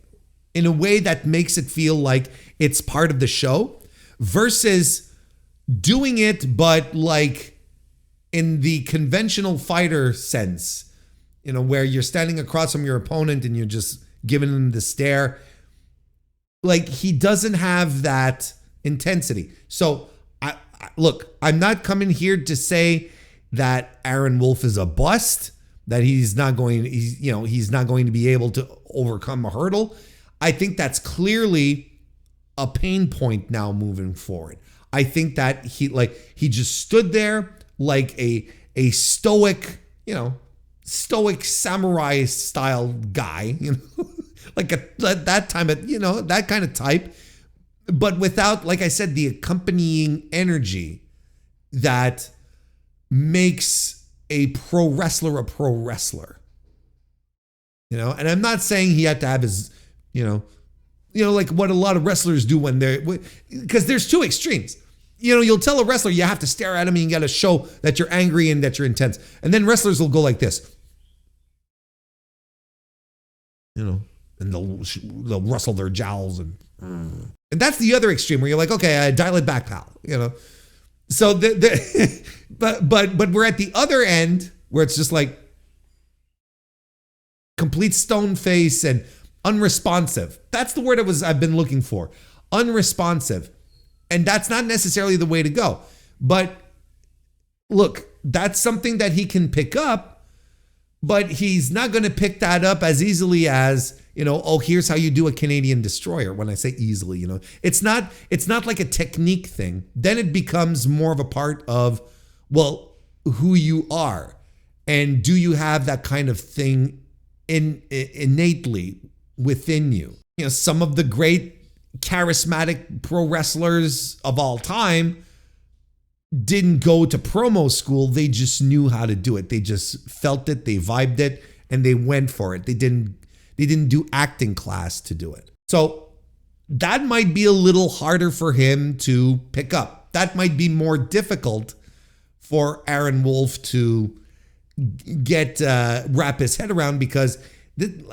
in a way that makes it feel like it's part of the show, versus doing it but like in the conventional fighter sense, where you're standing across from your opponent and you're just giving him the stare. Like, he doesn't have that intensity. So look, I'm not coming here to say that Aaron Wolf is a bust, that he's not going to be able to overcome a hurdle. I think that's clearly a pain point now moving forward. I think that he just stood there like a stoic samurai style guy, like that kind of type, but without, like I said, the accompanying energy that makes a pro wrestler a pro wrestler. And I'm not saying he had to have his, like what a lot of wrestlers do because there's two extremes. You'll tell a wrestler you have to stare at him and you got to show that you're angry and that you're intense. And then wrestlers will go like this. And they'll rustle their jowls and that's the other extreme where you're like, okay, dial it back, pal. So but we're at the other end where it's just like complete stone face and unresponsive. That's the word I've been looking for. Unresponsive. And that's not necessarily the way to go. But look, that's something that he can pick up, but he's not going to pick that up as easily as, here's how you do a Canadian destroyer. When I say easily, it's not like a technique thing. Then it becomes more of a part of, who you are. And do you have that kind of thing innately within you? Some of the great charismatic pro wrestlers of all time didn't go to promo school. They just knew how to do it. They just felt it, they vibed it, and they went for it. They didn't do acting class to do it. So that might be a little harder for him to pick up. That might be more difficult for Aaron Wolf to wrap his head around, because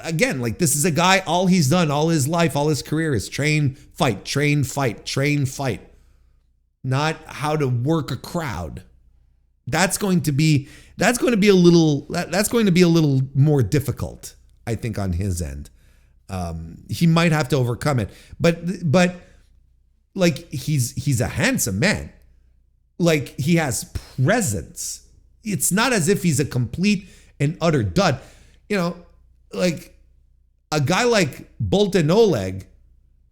again, like, this is a guy, all he's done all his life, all his career is train, fight, train, fight, train, fight. Not how to work a crowd. That's going to be a little more difficult, I think, on his end. He might have to overcome it. But like, he's a handsome man. Like, he has presence. It's not as if he's a complete and utter dud. Like, a guy like Bolton Oleg,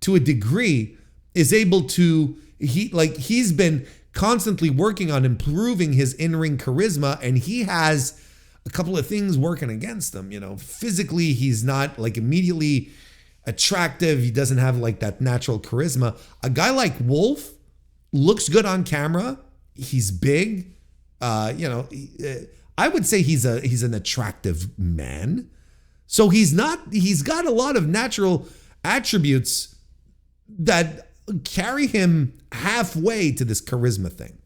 to a degree, is able to, he's been constantly working on improving his in-ring charisma, and he has a couple of things working against him. Physically, he's not like immediately attractive. He doesn't have like that natural charisma. A guy like Wolf looks good on camera. He's big. I would say he's an attractive man. So he's got a lot of natural attributes that carry him halfway to this charisma thing.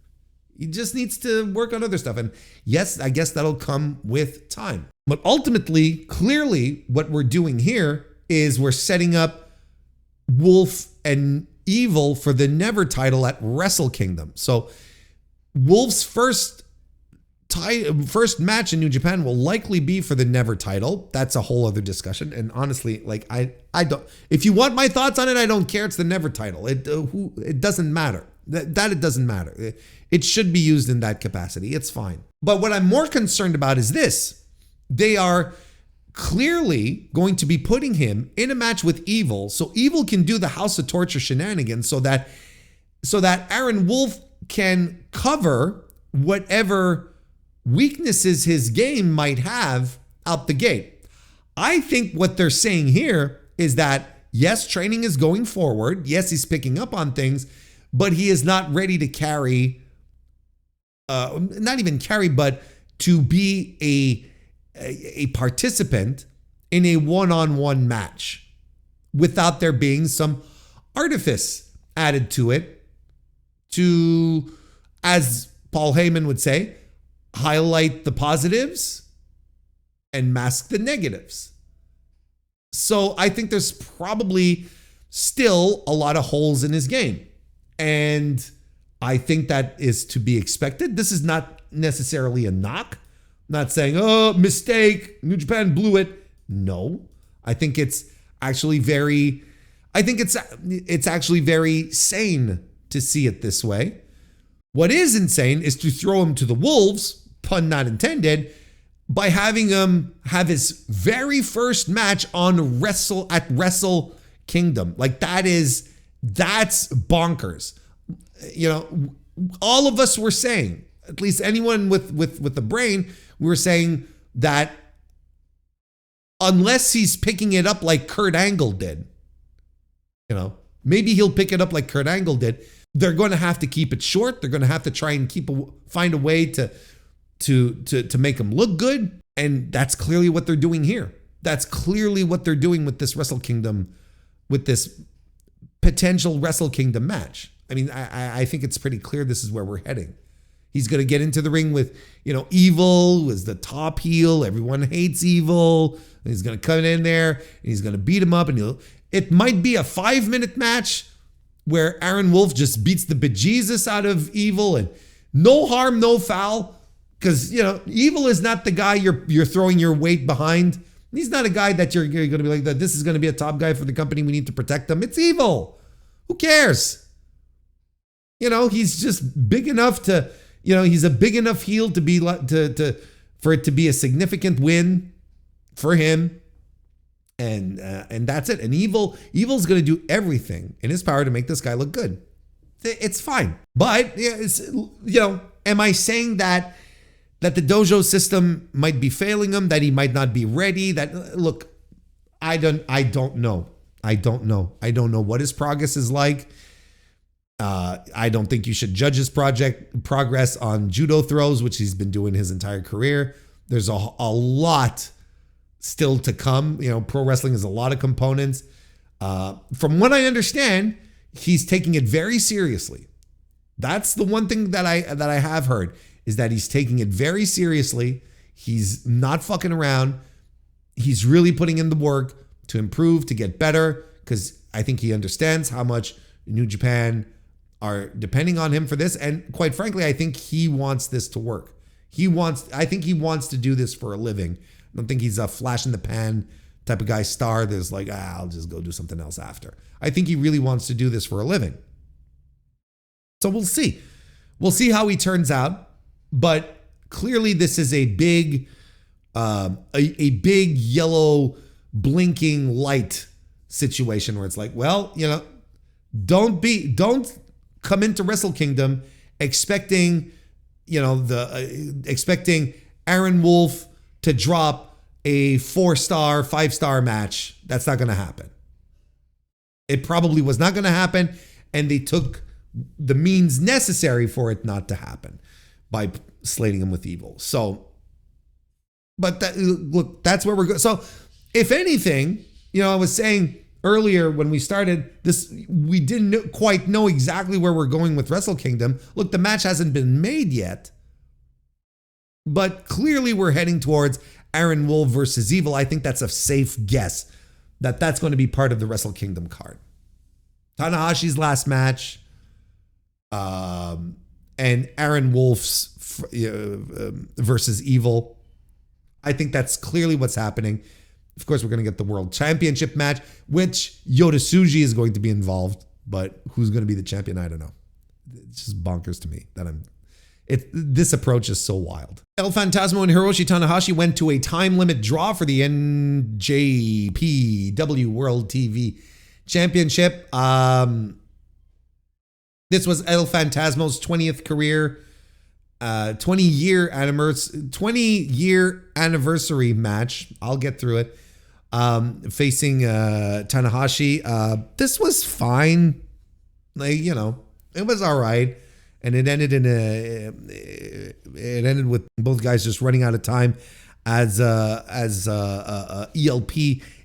He just needs to work on other stuff. And yes, I guess that'll come with time. But ultimately, clearly, what we're doing here is we're setting up Wolf and Evil for the Never title at Wrestle Kingdom. So Wolf's first match in New Japan will likely be for the Never title. That's a whole other discussion. And honestly, like I don't. If you want my thoughts on it, I don't care. It's the Never title. It doesn't matter. It doesn't matter. It should be used in that capacity. It's fine. But what I'm more concerned about is this. They are clearly going to be putting him in a match with Evil, so Evil can do the House of Torture shenanigans, so that Aaron Wolf can cover whatever weaknesses his game might have out the gate. I think what they're saying here is that yes, training is going forward. Yes, he's picking up on things, but he is not ready to carry, not even carry, but to be a participant in a one-on-one match without there being some artifice added to it to, as Paul Heyman would say, highlight the positives and mask the negatives. So I think there's probably still a lot of holes in his game. And I think that is to be expected. This is not necessarily a knock. Not saying, oh, mistake, New Japan blew it. No, I think it's actually very, it's actually very sane to see it this way. What is insane is to throw him to the wolves, pun not intended, by having him have his very first match on Wrestle Kingdom. Like that's bonkers. You know, all of us were saying, at least anyone with the brain, we were saying that unless he's picking it up like Kurt Angle did, you know, maybe he'll pick it up like Kurt Angle did. They're going to have to keep it short. They're going to have to try and find a way to make him look good. And that's clearly what they're doing here. That's clearly what they're doing with this Wrestle Kingdom, with this potential Wrestle Kingdom match. I mean, I think it's pretty clear this is where we're heading. He's going to get into the ring with, you know, Evil as the top heel. Everyone hates Evil. And he's going to come in there and he's going to beat him up. And it might be a 5-minute match where Aaron Wolf just beats the bejesus out of Evil and no harm, no foul. Because, you know, Evil is not the guy you're throwing your weight behind. He's not a guy that you're going to be like, this is going to be a top guy for the company. We need to protect him. It's Evil. Who cares? You know, he's just big enough to, you know, he's a big enough heel to be for it to be a significant win for him. And that's it. And Evil's going to do everything in his power to make this guy look good. It's fine. But, yeah, you know, am I saying that the dojo system might be failing him, that he might not be ready? That, look, I don't know. I don't know what his progress is like. I don't think you should judge his progress on judo throws, which he's been doing his entire career. There's a lot still to come. You know, pro wrestling is a lot of components. From what I understand, he's taking it very seriously. That's the one thing that I have heard, is that he's taking it very seriously. He's not fucking around. He's really putting in the work to improve, to get better, because I think he understands how much New Japan are depending on him for this. And quite frankly, I think he wants this to work. I think he wants to do this for a living. I don't think he's a flash in the pan type of guy star that's like, I'll just go do something else after. I think he really wants to do this for a living. So we'll see. We'll see how he turns out. But clearly this is a big yellow blinking light situation where it's like, well, you know, don't come into Wrestle Kingdom expecting, you know, expecting Aaron Wolf to drop a 4-star, 5-star match. That's not going to happen. It probably was not going to happen, and they took the means necessary for it not to happen by slating him with Evil. So, but look, that's where we're going. So, if anything, you know, I was saying earlier when we started this, we didn't quite know exactly where we're going with Wrestle Kingdom. Look, the match hasn't been made yet, but clearly we're heading towards Aaron Wolf versus Evil. I think that's a safe guess that that's going to be part of the Wrestle Kingdom card. Tanahashi's last match, and Aaron Wolf's versus Evil. I think that's clearly what's happening. Of course, we're going to get the World Championship match, which Yota Tsuji is going to be involved, but who's going to be the champion, I don't know. It's just bonkers to me that this approach is so wild. El Phantasmo and Hiroshi Tanahashi went to a time limit draw for the NJPW World TV Championship. This was El Phantasmo's 20th career, 20-year anniversary match. I'll get through it. Facing Tanahashi. This was fine. Like, you know, it was all right. And it ended with both guys just running out of time as ELP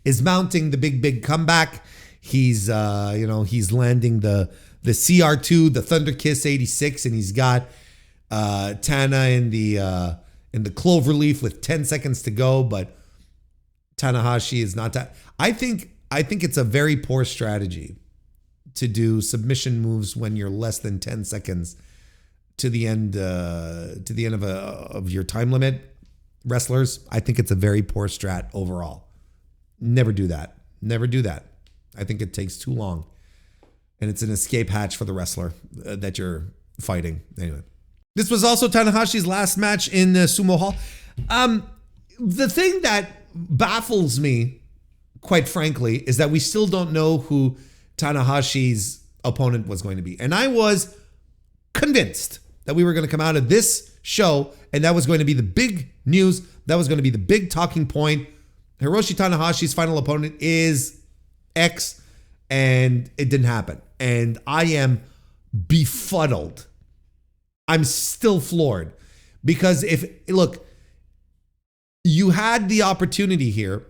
is mounting the big comeback. He's he's landing the CR2, the Thunder Kiss 86, and he's got Tana in the cloverleaf with 10 seconds to go, but Tanahashi is not that. I think it's a very poor strategy to do submission moves when you're less than 10 seconds to the end of your time limit. Wrestlers, I think it's a very poor strat overall. Never do that. Never do that. I think it takes too long, and it's an escape hatch for the wrestler that you're fighting. Anyway, this was also Tanahashi's last match in Sumo Hall. The thing that baffles me, quite frankly, is that we still don't know who Tanahashi's opponent was going to be. And I was convinced that we were going to come out of this show and that was going to be the big news. That was going to be the big talking point. Hiroshi Tanahashi's final opponent is X, and it didn't happen. And I am befuddled. I'm still floored because you had the opportunity here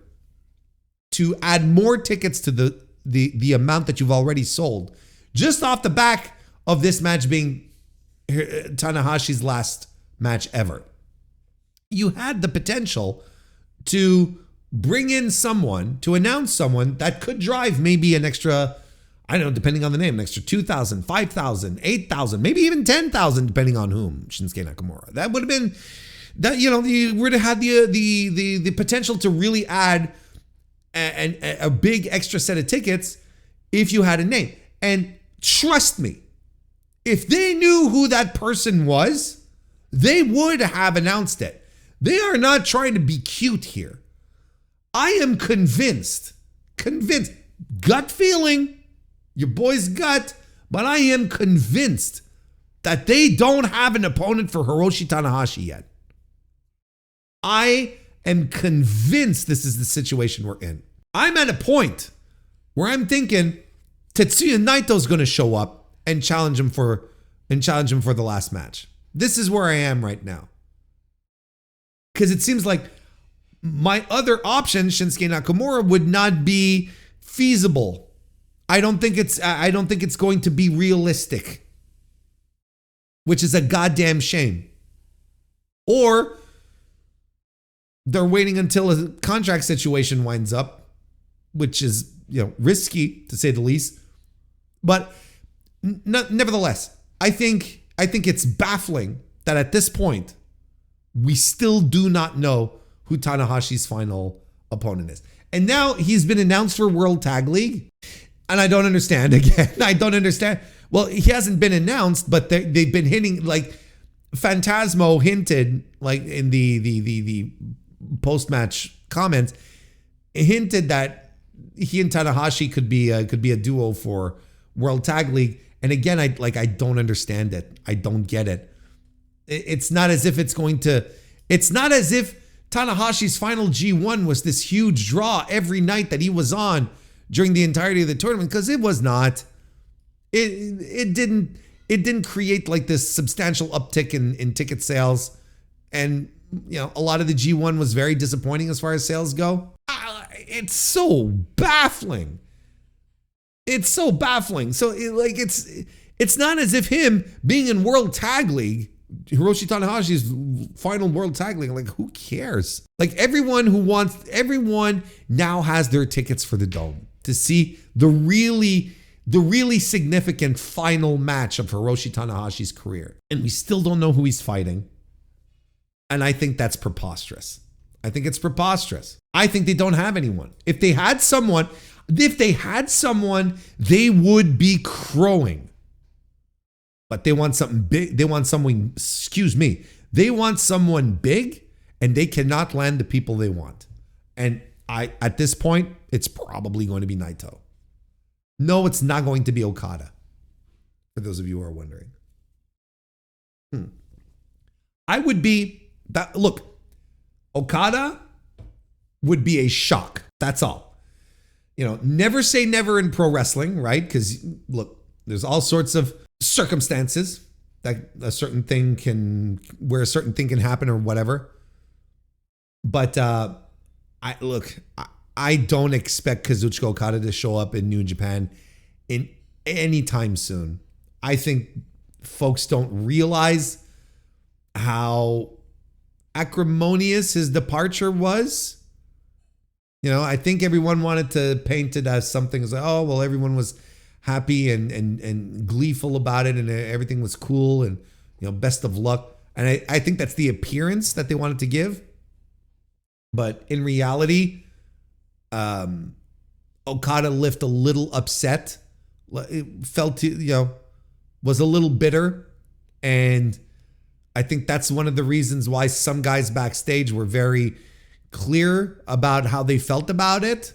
to add more tickets to the amount that you've already sold, just off the back of this match being Tanahashi's last match ever. You had the potential to bring in someone, to announce someone that could drive maybe an extra, I don't know, depending on the name, an extra 2,000, 5,000, 8,000, maybe even 10,000, depending on whom, Shinsuke Nakamura. That would have been, that, you know, you would have had the potential to really add a big extra set of tickets if you had a name. And trust me, if they knew who that person was, they would have announced it. They are not trying to be cute here. I am convinced, gut feeling, your boy's gut, but I am convinced that they don't have an opponent for Hiroshi Tanahashi yet. I am convinced this is the situation we're in. I'm at a point where I'm thinking Tetsuya Naito's going to show up and challenge him for the last match. This is where I am right now. Because it seems like my other option, Shinsuke Nakamura, would not be feasible. I don't think it's going to be realistic, which is a goddamn shame. Or they're waiting until a contract situation winds up, which is, you know, risky to say the least. But nevertheless, I think it's baffling that at this point we still do not know who Tanahashi's final opponent is. And now he's been announced for World Tag League. And I don't understand. Again, I don't understand. Well, he hasn't been announced, but they've been hinting, like Phantasmo hinted, like in the post-match comments, hinted that he and Tanahashi could be a duo for World Tag League. And again, I don't understand it. I don't get it. It's not as if Tanahashi's final G1 was this huge draw every night that he was on during the entirety of the tournament, because it was not. It didn't create like this substantial uptick in ticket sales. And, you know, a lot of the G1 was very disappointing as far as sales go. It's so baffling It's so baffling. So it's not as if him being in World Tag League, Hiroshi Tanahashi's final World Tag League, like who cares? Like everyone now has their tickets for the Dome to see the really significant final match of Hiroshi Tanahashi's career. And we still don't know who he's fighting. And I think that's preposterous. I think it's preposterous. I think they don't have anyone. If they had someone, they would be crowing. But they want something big. They want someone big, and they cannot land the people they want. And at this point, it's probably going to be Naito. No, it's not going to be Okada. For those of you who are wondering. Look, Okada would be a shock. That's all. Never say never in pro wrestling, right? Because look, there's all sorts of circumstances that a certain thing can happen or whatever. But I don't expect Kazuchika Okada to show up in New Japan in any time soon. I think folks don't realize how acrimonious his departure was. I think everyone wanted to paint it as something as like, oh, well, everyone was happy and gleeful about it and everything was cool and, best of luck. And I think that's the appearance that they wanted to give. But in reality, Okada left a little upset. It felt, was a little bitter. And I think that's one of the reasons why some guys backstage were very clear about how they felt about it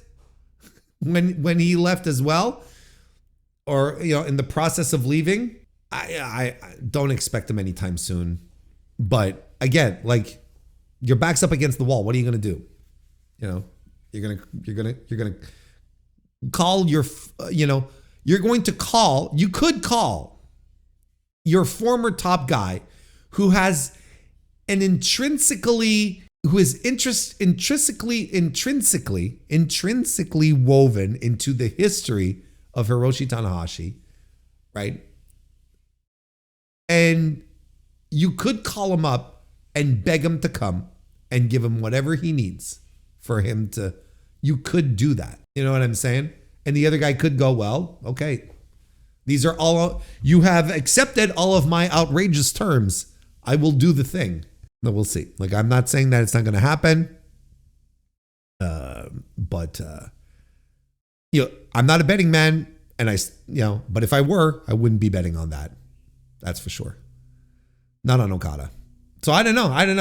when he left as well, or in the process of leaving. I don't expect him anytime soon. But again, like your back's up against the wall. What are you gonna do? You're gonna call your you could call your former top guy who has an intrinsically woven into the history of Hiroshi Tanahashi, right? And you could call him up and beg him to come and give him whatever he needs for him to, you could do that. You know what I'm saying? And the other guy could go, well, okay, these are all, you have accepted all of my outrageous terms. I will do the thing. No, we'll see. Like, I'm not saying that it's not going to happen. But I'm not a betting man. And but if I were, I wouldn't be betting on that. That's for sure. Not on Okada. So I don't know. I don't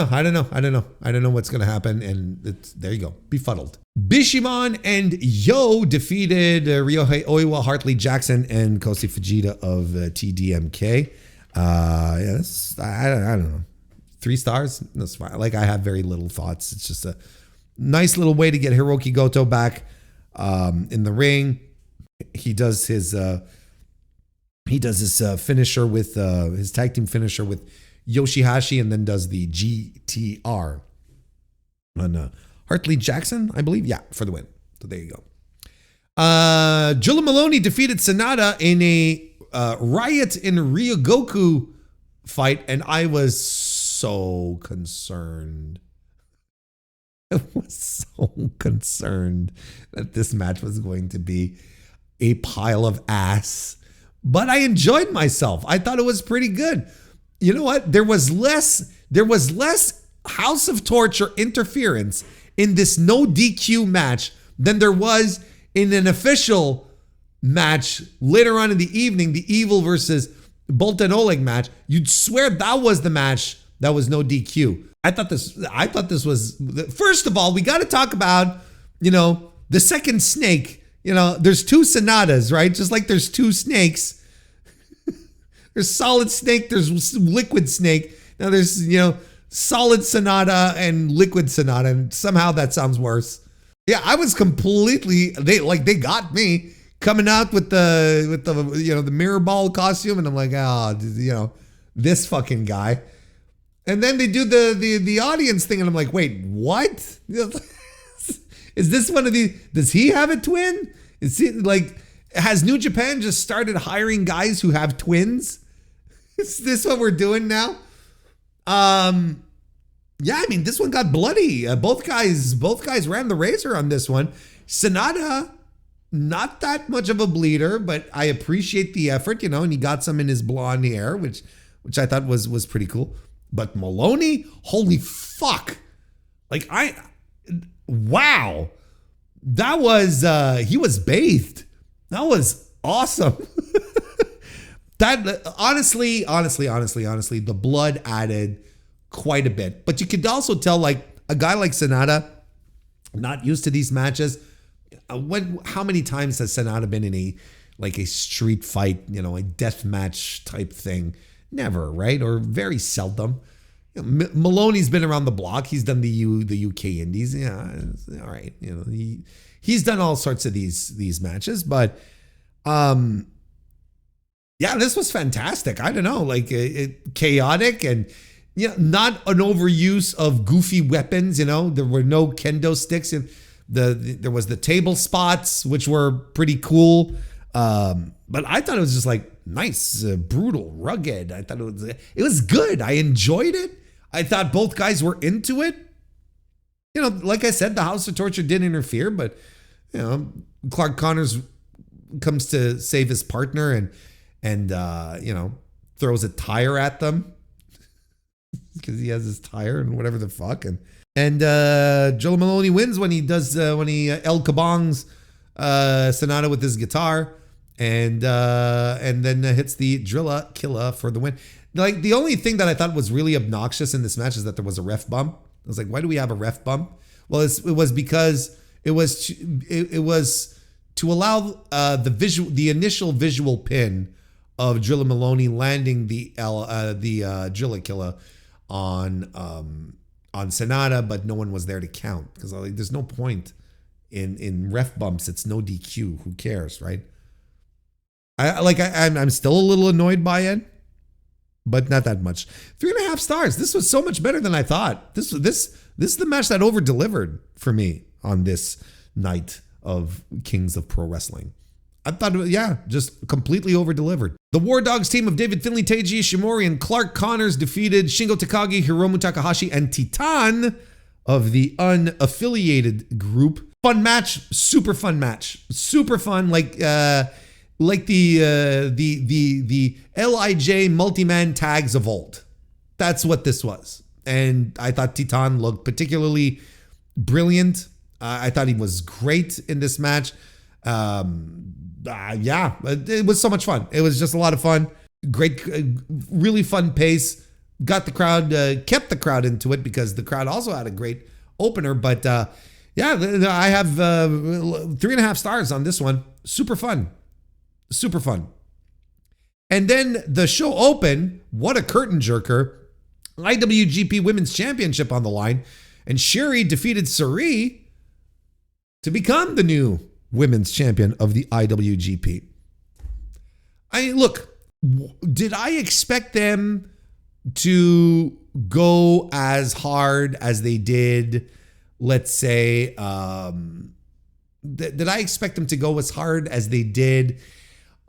know what's going to happen. And there you go. Befuddled. Bishamon and Yo defeated Ryohei Oiwa, Hartley Jackson, and Kosei Fujita of TDMK. Yes, I don't know. 3 stars? That's fine. Like, I have very little thoughts. It's just a nice little way to get Hiroki Goto back in the ring. He does his finisher with his tag team finisher with Yoshihashi, and then does the GTR on Hartley Jackson, I believe. Yeah, for the win. So there you go. Jula Maloney defeated Sanada in a Riot in Ryogoku fight, and I was so concerned. I was so concerned that this match was going to be a pile of ass. But I enjoyed myself. I thought it was pretty good. You know what? There was less House of Torture interference in this no DQ match than there was in an official match later on in the evening, the Evil versus Bolt and Oleg match. You'd swear that was the match that was no DQ. I thought this was, first of all, we got to talk about, the second snake. There's 2 Sonatas, right? Just like there's 2 snakes. There's Solid Snake, there's Liquid Snake. Now there's, Solid Sonata and Liquid Sonata, and somehow that sounds worse. Yeah, I was completely, they got me coming out with the mirror ball costume, and I'm like, this fucking guy. And then they do the audience thing, and I'm like, wait, what? Is this one of the? Does he have a twin? Is he like? Has New Japan just started hiring guys who have twins? Is this what we're doing now? Yeah, I mean, this one got bloody. Both guys ran the razor on this one. Sanada, not that much of a bleeder, but I appreciate the effort, and he got some in his blonde hair, which I thought was pretty cool. But Maloney, holy fuck. Wow. That was, he was bathed. That was awesome. That honestly, the blood added quite a bit. But you could also tell, a guy like Sanada, not used to these matches. How many times has Sanada been in a street fight, a death match type thing? Never, right? Or very seldom. Maloney's been around the block. He's done the UK Indies. Yeah, all right. He's done all sorts of these matches, but yeah, this was fantastic. I don't know, chaotic and not an overuse of goofy weapons. There were no kendo sticks. There was the table spots, which were pretty cool. But I thought it was just nice, brutal, rugged. I thought it was good. I enjoyed it. I thought both guys were into it. Like I said, the House of Torture did interfere, but Clark Connors comes to save his partner and throws a tire at them because he has his tire and whatever the fuck. And Joe Maloney wins when he does El Kabong's Sanada with his guitar, and then hits the Drilla Killa for the win. The only thing that I thought was really obnoxious in this match is that there was a ref bump. I was like, why do we have a ref bump? Well, it was because it was to allow the initial visual pin of Drilla Maloney landing the Drilla Killa on Sanada, but no one was there to count because there's no point in ref bumps. It's no DQ. Who cares, right? I'm still a little annoyed by it, but not that much. 3.5 stars. This was so much better than I thought. This is the match that over delivered for me on this night of Kings of Pro Wrestling. I thought, just completely over delivered. The War Dogs team of David Finlay, Teiji Ishimori, and Clark Connors defeated Shingo Takagi, Hiromu Takahashi, and Titan of the unaffiliated group. Fun match, super fun match, super fun. Like the LIJ multi-man tags of old. That's what this was. And I thought Titan looked particularly brilliant. I thought he was great in this match. It was so much fun. It was just a lot of fun. Great, really fun pace. Got the crowd, kept the crowd into it because the crowd also had a great opener. But I have 3.5 stars on this one. Super fun. Super fun. And then the show opened. What a curtain jerker. IWGP Women's Championship on the line. And Shuri defeated Sari to become the new Women's Champion of the IWGP. Look, did I expect them to go as hard as they did? Let's say, did I expect them to go as hard as they did,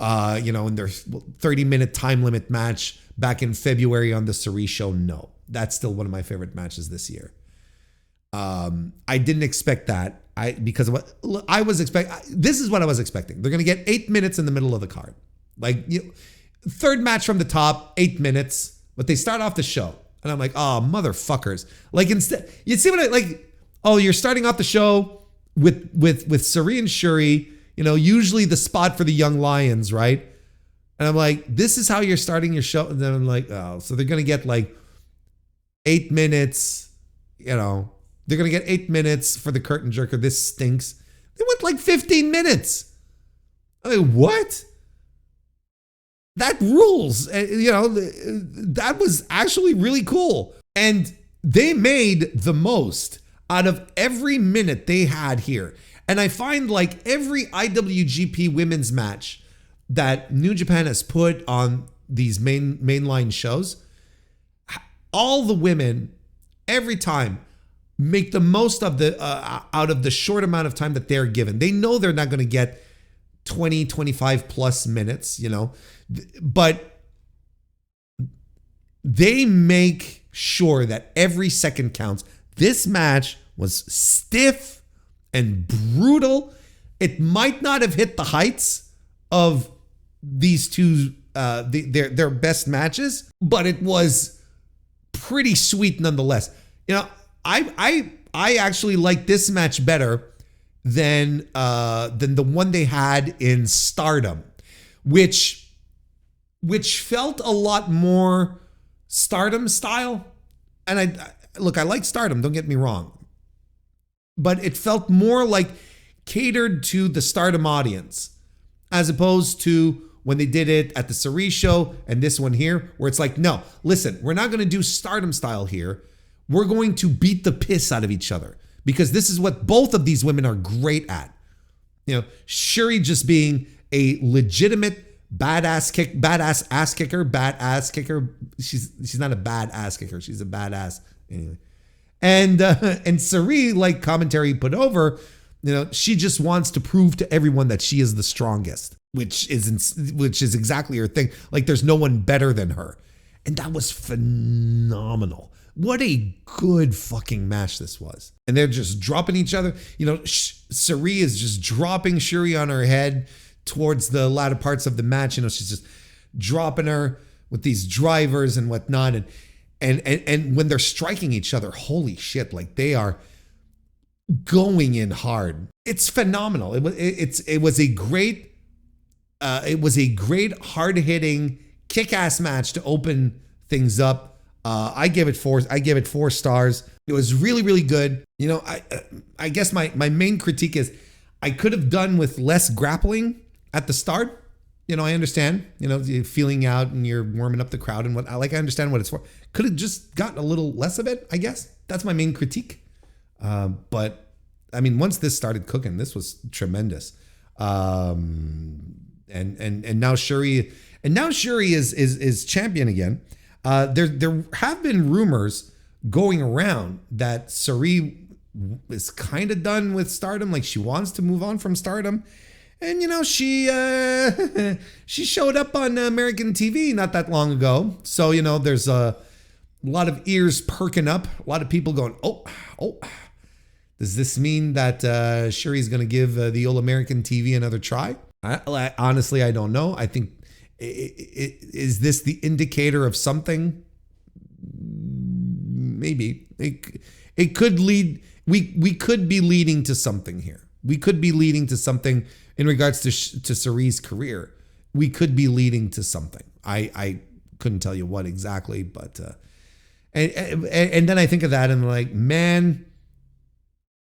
in their 30-minute time limit match back in February on the Sari show? No, that's still one of my favorite matches this year. I didn't expect that. Because of what I was expecting. This is what I was expecting. They're going to get 8 minutes in the middle of the card. Third match from the top, 8 minutes. But they start off the show. And I'm like, oh, motherfuckers. Instead, you see what you're starting off the show with Sari and Shuri, usually the spot for the Young Lions, right? And I'm like, this is how you're starting your show. And then I'm like, oh, so they're going to get 8 minutes, They're going to get 8 minutes for the curtain jerker. This stinks. They went 15 minutes. What? That rules. That was actually really cool. And they made the most out of every minute they had here. And I find every IWGP women's match that New Japan has put on these mainline shows, all the women, every time, make the most of out of the short amount of time that they're given. They know they're not going to get 20, 25 plus minutes, you know, but they make sure that every second counts. This match was stiff and brutal. It might not have hit the heights of these two, their best matches, but it was pretty sweet nonetheless. You know, I actually like this match better than the one they had in Stardom, which felt a lot more Stardom style. And I like Stardom, don't get me wrong, but it felt more like catered to the Stardom audience, as opposed to when they did it at the Cerise show and this one here, where it's like, no, listen, we're not going to do Stardom style here. We're going to beat the piss out of each other, because this is what both of these women are great at. You know, Shuri just being a legitimate badass ass kicker. She's not a bad ass kicker. She's a badass anyway. And Cerise, like commentary put over, you know, she just wants to prove to everyone that she is the strongest, which is exactly her thing. Like, there's no one better than her. And that was phenomenal. What a good fucking match this was. And they're just dropping each other. You know, Cerise is just dropping Shuri on her head towards the latter parts of the match. You know, she's just dropping her with these drivers and whatnot. And when they're striking each other, holy shit, like they are going in hard. It's phenomenal. It was a great hard-hitting, kick-ass match to open things up. I give it 4 stars. It was really, really good. You know, I guess my main critique is I could have done with less grappling at the start. You know, I understand, you know, you're feeling out and you're warming up the crowd and I understand what it's for. Could have just gotten a little less of it, I guess. That's my main critique. But I mean, once this started cooking, this was tremendous. And now Shuri is champion again. There have been rumors going around that Cerise is kind of done with Stardom, like she wants to move on from Stardom. And you know, she showed up on American TV not that long ago. So, you know, there's a lot of ears perking up, a lot of people going, oh, does this mean that Shuri's going to give the old American TV another try? Honestly, I don't know. I think, is this the indicator of something? Maybe it could lead. We could be leading to something here. We could be leading to something in regards to Cerise's career. We could be leading to something. I couldn't tell you what exactly, but and then I think of that and I'm like, man,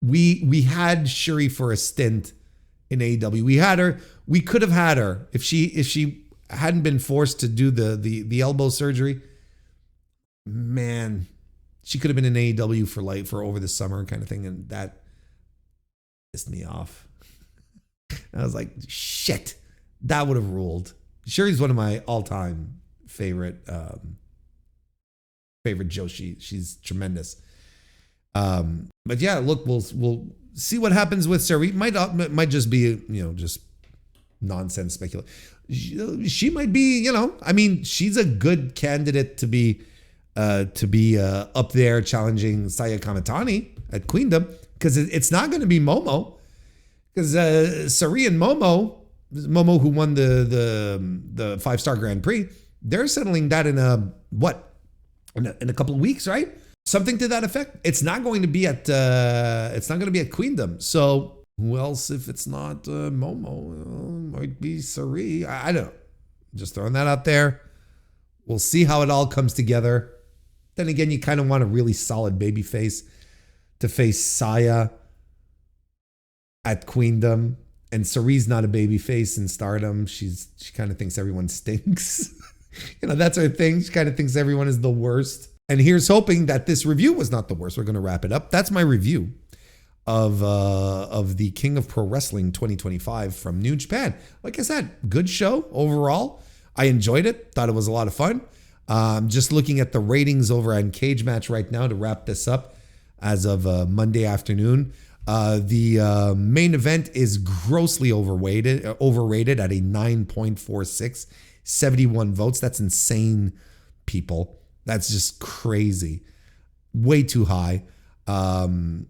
we had Shuri for a stint in AEW. We had her. We could have had her if she hadn't been forced to do the elbow surgery. Man, she could have been in AEW for over the summer kind of thing, and that pissed me off. I was like, shit, that would have ruled. Shuri's one of my all-time favorite Joshi. She's tremendous. But yeah, look, we'll see what happens with Shuri. Might just be, you know, just nonsense speculation. She might be, you know, I mean, she's a good candidate to be up there challenging Saya Kamitani at Queendom, because it's not going to be Momo, because Sari and Momo who won the 5-star Grand Prix, they're settling that in a couple of weeks, right? Something to that effect. It's not going to be at Queendom. So who else if it's not Momo? Might be Sari. I don't know. Just throwing that out there. We'll see how it all comes together. Then again, you kind of want a really solid baby face to face Saya at Queendom. And Sari's not a baby face in Stardom. She kind of thinks everyone stinks. You know, that's her thing. She kind of thinks everyone is the worst. And here's hoping that this review was not the worst. We're going to wrap it up. That's my review of the King of Pro Wrestling 2025 from New Japan. Like I said, good show overall. I enjoyed it. Thought it was a lot of fun. Just looking at the ratings over on Cage Match right now to wrap this up as of Monday afternoon. The main event is grossly overrated at a 9.46, 71 votes. That's insane, people. That's just crazy. Way too high. 9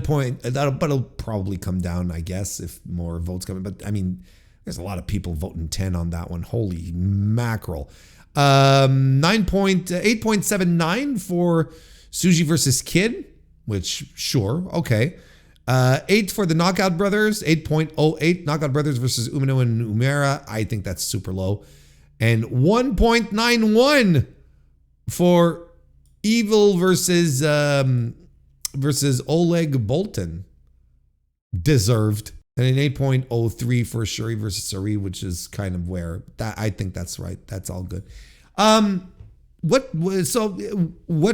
point, but it'll probably come down, I guess, if more votes come in. But I mean, there's a lot of people voting 10 on that one. Holy mackerel. 8.79 for Suji versus Kid, which sure, okay. 8 for the Knockout Brothers, 8.08 Knockout Brothers versus Umino and Umera. I think that's super low. And 1.91 for Evil versus Oleg Bolton. Deserved. And an 8.03 for Shuri versus Sari, which is kind of where that I think that's right. That's all good. What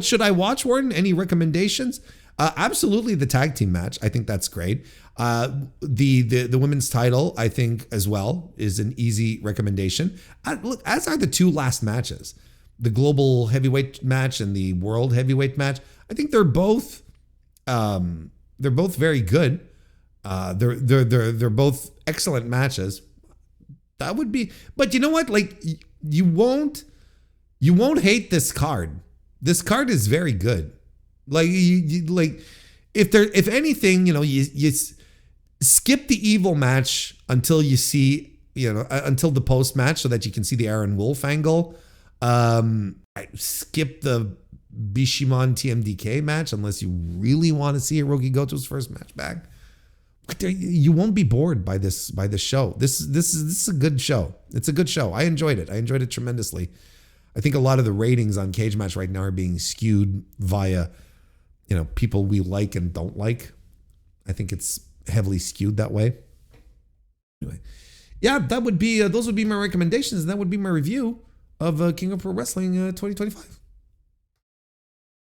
should I watch, Warren? Any recommendations? Absolutely the tag team match. I think that's great. The women's title, I think as well, is an easy recommendation. Look, as are the two last matches, the global heavyweight match and the world heavyweight match. I think they're both very good. They're both excellent matches. That would be, but you know what? Like you won't hate this card. This card is very good. Like you like if anything, you know, you skip the Evil match until you see, you know, until the post match so that you can see the Aaron Wolf angle. Skip the Bishamon TMDK match unless you really want to see Hiroki Goto's first match back. You won't be bored by this show. This is a good show. It's a good show. I enjoyed it. I enjoyed it tremendously. I think a lot of the ratings on Cage Match right now are being skewed via, you know, people we like and don't like. I think it's heavily skewed that way. Anyway, yeah, that would be those would be my recommendations. And that would be my review of King of Pro Wrestling 2025.